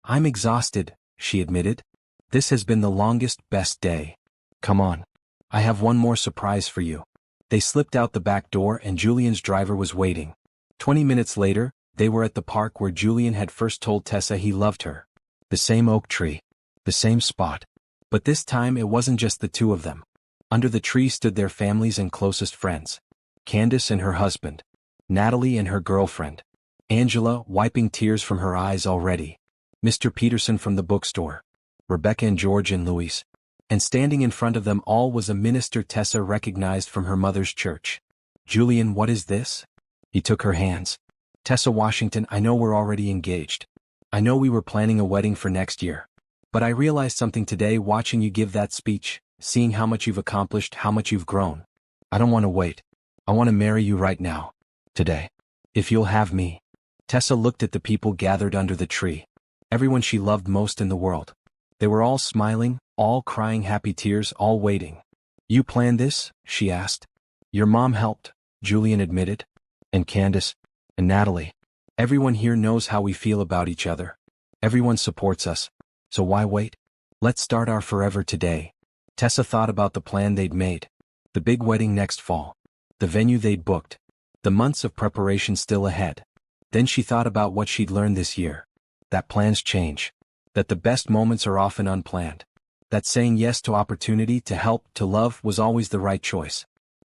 I'm exhausted, she admitted. This has been the longest, best day. Come on. I have one more surprise for you. They slipped out the back door and Julian's driver was waiting. 20 minutes later, they were at the park where Julian had first told Tessa he loved her. The same oak tree. The same spot. But this time it wasn't just the two of them. Under the tree stood their families and closest friends. Candace and her husband. Natalie and her girlfriend. Angela, wiping tears from her eyes already. Mr. Peterson from the bookstore. Rebecca and George and Louise. And standing in front of them all was a minister Tessa recognized from her mother's church. Julian, what is this? He took her hands. Tessa Washington, I know we're already engaged. I know we were planning a wedding for next year. But I realized something today watching you give that speech, seeing how much you've accomplished, how much you've grown. I don't want to wait. I want to marry you right now. Today. If you'll have me. Tessa looked at the people gathered under the tree. Everyone she loved most in the world. They were all smiling, all crying happy tears, all waiting. You planned this? She asked. Your mom helped, Julian admitted. And Candace. And Natalie. Everyone here knows how we feel about each other. Everyone supports us. So why wait? Let's start our forever today. Tessa thought about the plan they'd made. The big wedding next fall. The venue they'd booked. The months of preparation still ahead. Then she thought about what she'd learned this year. That plans change. That the best moments are often unplanned. That saying yes to opportunity, to help, to love was always the right choice.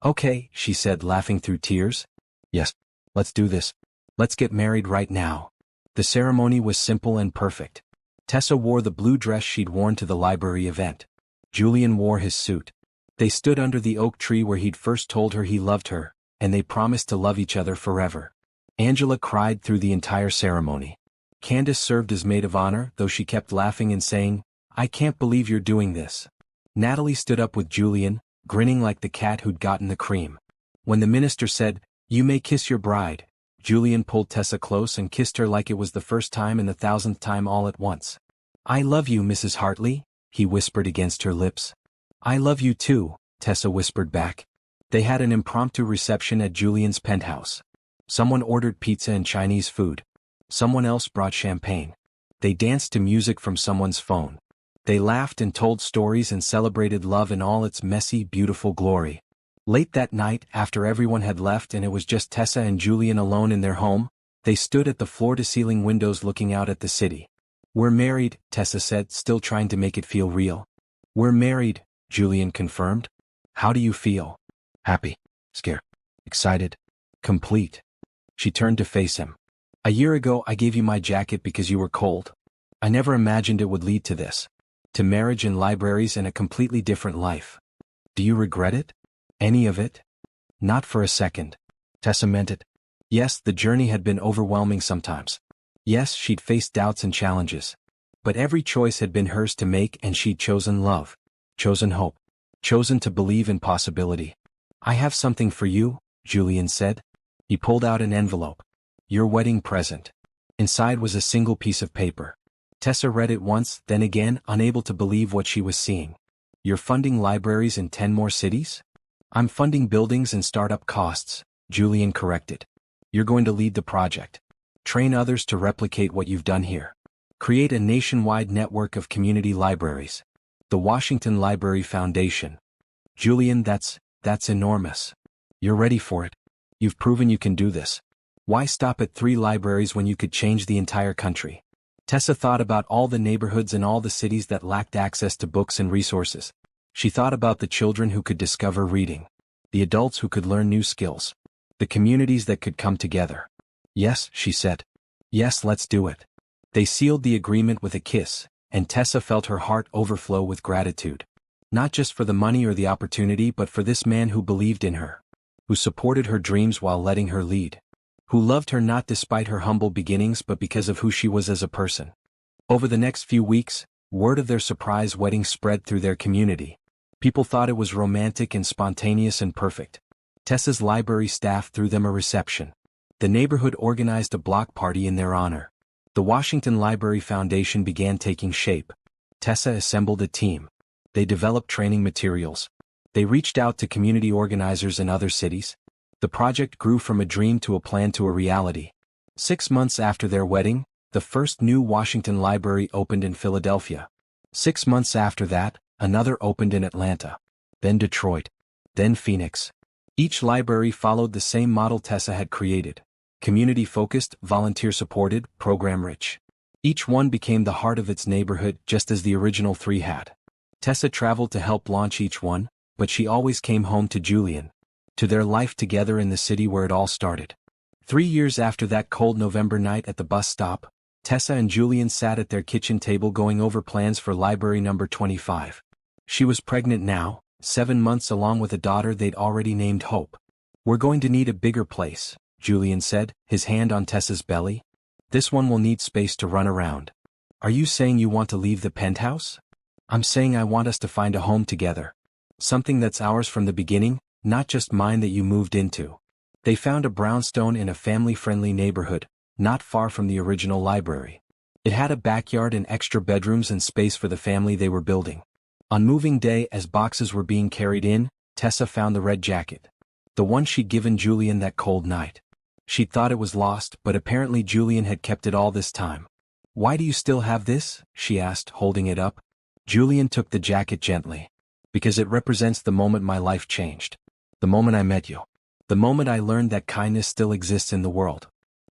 Okay, she said, laughing through tears. Yes, let's do this. Let's get married right now. The ceremony was simple and perfect. Tessa wore the blue dress she'd worn to the library event. Julian wore his suit. They stood under the oak tree where he'd first told her he loved her, and they promised to love each other forever. Angela cried through the entire ceremony. Candace served as maid of honor, though she kept laughing and saying, I can't believe you're doing this. Natalie stood up with Julian, grinning like the cat who'd gotten the cream. When the minister said, You may kiss your bride, Julian pulled Tessa close and kissed her like it was the first time and the 1000th time all at once. I love you, Mrs. Hartley, he whispered against her lips. I love you too, Tessa whispered back. They had an impromptu reception at Julian's penthouse. Someone ordered pizza and Chinese food. Someone else brought champagne. They danced to music from someone's phone. They laughed and told stories and celebrated love in all its messy, beautiful glory. Late that night, after everyone had left and it was just Tessa and Julian alone in their home, they stood at the floor-to-ceiling windows looking out at the city. We're married, Tessa said, still trying to make it feel real. We're married, Julian confirmed. How do you feel? Happy, scared, excited, complete. She turned to face him. A year ago I gave you my jacket because you were cold. I never imagined it would lead to this. To marriage and libraries and a completely different life. Do you regret it? Any of it? Not for a second. Tessa meant it. Yes, the journey had been overwhelming sometimes. Yes, she'd faced doubts and challenges. But every choice had been hers to make and she'd chosen love. Chosen hope. Chosen to believe in possibility. I have something for you, Julian said. He pulled out an envelope. Your wedding present. Inside was a single piece of paper. Tessa read it once, then again, unable to believe what she was seeing. You're funding libraries in 10 more cities? I'm funding buildings and startup costs, Julian corrected. You're going to lead the project. Train others to replicate what you've done here. Create a nationwide network of community libraries. The Washington Library Foundation. Julian, that's enormous. You're ready for it. You've proven you can do this. Why stop at 3 libraries when you could change the entire country? Tessa thought about all the neighborhoods and all the cities that lacked access to books and resources. She thought about the children who could discover reading, the adults who could learn new skills, the communities that could come together. Yes, she said. Yes, let's do it. They sealed the agreement with a kiss, and Tessa felt her heart overflow with gratitude. Not just for the money or the opportunity, but for this man who believed in her, who supported her dreams while letting her lead, who loved her not despite her humble beginnings but because of who she was as a person. Over the next few weeks, word of their surprise wedding spread through their community. People thought it was romantic and spontaneous and perfect. Tessa's library staff threw them a reception. The neighborhood organized a block party in their honor. The Washington Library Foundation began taking shape. Tessa assembled a team. They developed training materials. They reached out to community organizers in other cities. The project grew from a dream to a plan to a reality. 6 months after their wedding, the first new Washington library opened in Philadelphia. 6 months after that, another opened in Atlanta. Then Detroit. Then Phoenix. Each library followed the same model Tessa had created. Community-focused, volunteer-supported, program-rich. Each one became the heart of its neighborhood just as the original 3 had. Tessa traveled to help launch each one, but she always came home to Julian, to their life together in the city where it all started. 3 years after that cold November night at the bus stop, Tessa and Julian sat at their kitchen table going over plans for library number 25. She was pregnant now, 7 months along with a daughter they'd already named Hope. We're going to need a bigger place, Julian said, his hand on Tessa's belly. This one will need space to run around. Are you saying you want to leave the penthouse? I'm saying I want us to find a home together. Something that's ours from the beginning, not just mine that you moved into. They found a brownstone in a family-friendly neighborhood, not far from the original library. It had a backyard and extra bedrooms and space for the family they were building. On moving day, as boxes were being carried in, Tessa found the red jacket. The one she'd given Julian that cold night. She'd thought it was lost, but apparently Julian had kept it all this time. Why do you still have this? She asked, holding it up. Julian took the jacket gently. Because it represents the moment my life changed. The moment I met you. The moment I learned that kindness still exists in the world.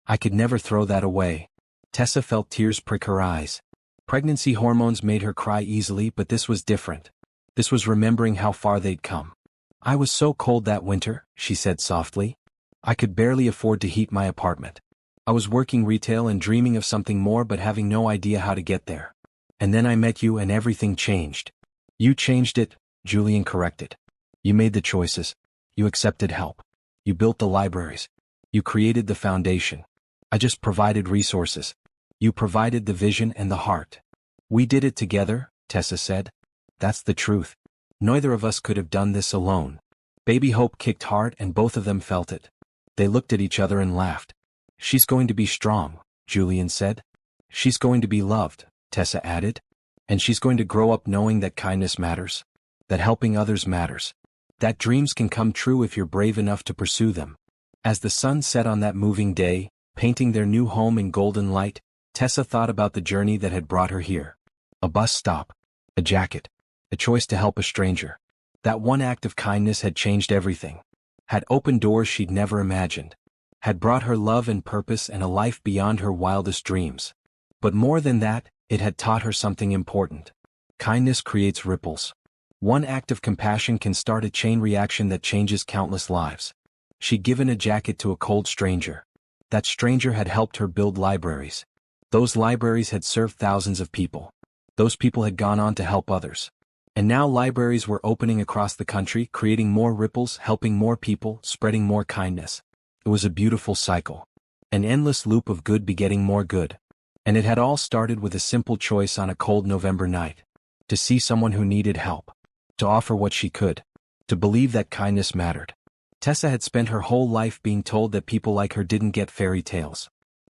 I could never throw that away. Tessa felt tears prick her eyes. Pregnancy hormones made her cry easily, but this was different. This was remembering how far they'd come. I was so cold that winter, she said softly. I could barely afford to heat my apartment. I was working retail and dreaming of something more but having no idea how to get there. And then I met you and everything changed. You changed it, Julian corrected. You made the choices. You accepted help. You built the libraries. You created the foundation. I just provided resources. You provided the vision and the heart. We did it together, Tessa said. That's the truth. Neither of us could have done this alone. Baby Hope kicked hard and both of them felt it. They looked at each other and laughed. She's going to be strong, Julian said. She's going to be loved, Tessa added. And she's going to grow up knowing that kindness matters. That helping others matters. That dreams can come true if you're brave enough to pursue them. As the sun set on that moving day, painting their new home in golden light, Tessa thought about the journey that had brought her here. A bus stop. A jacket. A choice to help a stranger. That one act of kindness had changed everything. Had opened doors she'd never imagined. Had brought her love and purpose and a life beyond her wildest dreams. But more than that, it had taught her something important. Kindness creates ripples. One act of compassion can start a chain reaction that changes countless lives. She'd given a jacket to a cold stranger. That stranger had helped her build libraries. Those libraries had served thousands of people. Those people had gone on to help others. And now libraries were opening across the country, creating more ripples, helping more people, spreading more kindness. It was a beautiful cycle. An endless loop of good begetting more good. And it had all started with a simple choice on a cold November night. To see someone who needed help. To offer what she could. To believe that kindness mattered. Tessa had spent her whole life being told that people like her didn't get fairy tales.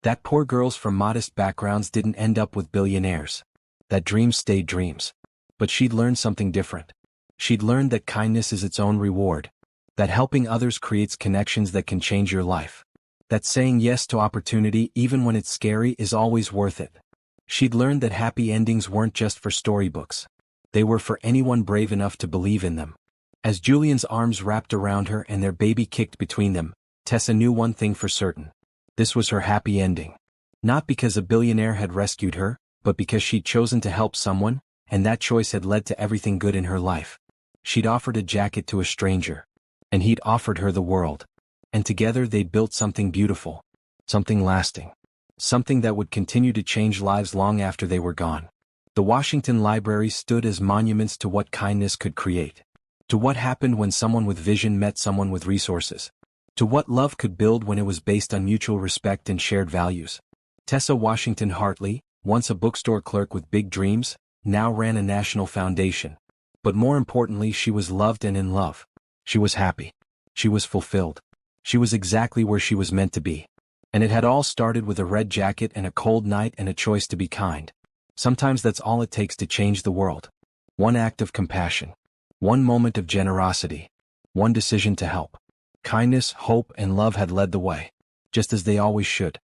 That poor girls from modest backgrounds didn't end up with billionaires. That dreams stayed dreams. But she'd learned something different. She'd learned that kindness is its own reward. That helping others creates connections that can change your life. That saying yes to opportunity even when it's scary is always worth it. She'd learned that happy endings weren't just for storybooks. They were for anyone brave enough to believe in them. As Julian's arms wrapped around her and their baby kicked between them, Tessa knew one thing for certain. This was her happy ending. Not because a billionaire had rescued her, but because she'd chosen to help someone, and that choice had led to everything good in her life. She'd offered a jacket to a stranger. And he'd offered her the world. And together they'd built something beautiful. Something lasting. Something that would continue to change lives long after they were gone. The Washington Library stood as monuments to what kindness could create. To what happened when someone with vision met someone with resources. To what love could build when it was based on mutual respect and shared values. Tessa Washington Hartley, once a bookstore clerk with big dreams, now ran a national foundation. But more importantly, she was loved and in love. She was happy. She was fulfilled. She was exactly where she was meant to be. And it had all started with a red jacket and a cold night and a choice to be kind. Sometimes that's all it takes to change the world. One act of compassion. One moment of generosity. One decision to help. Kindness, hope, and love had led the way. Just as they always should.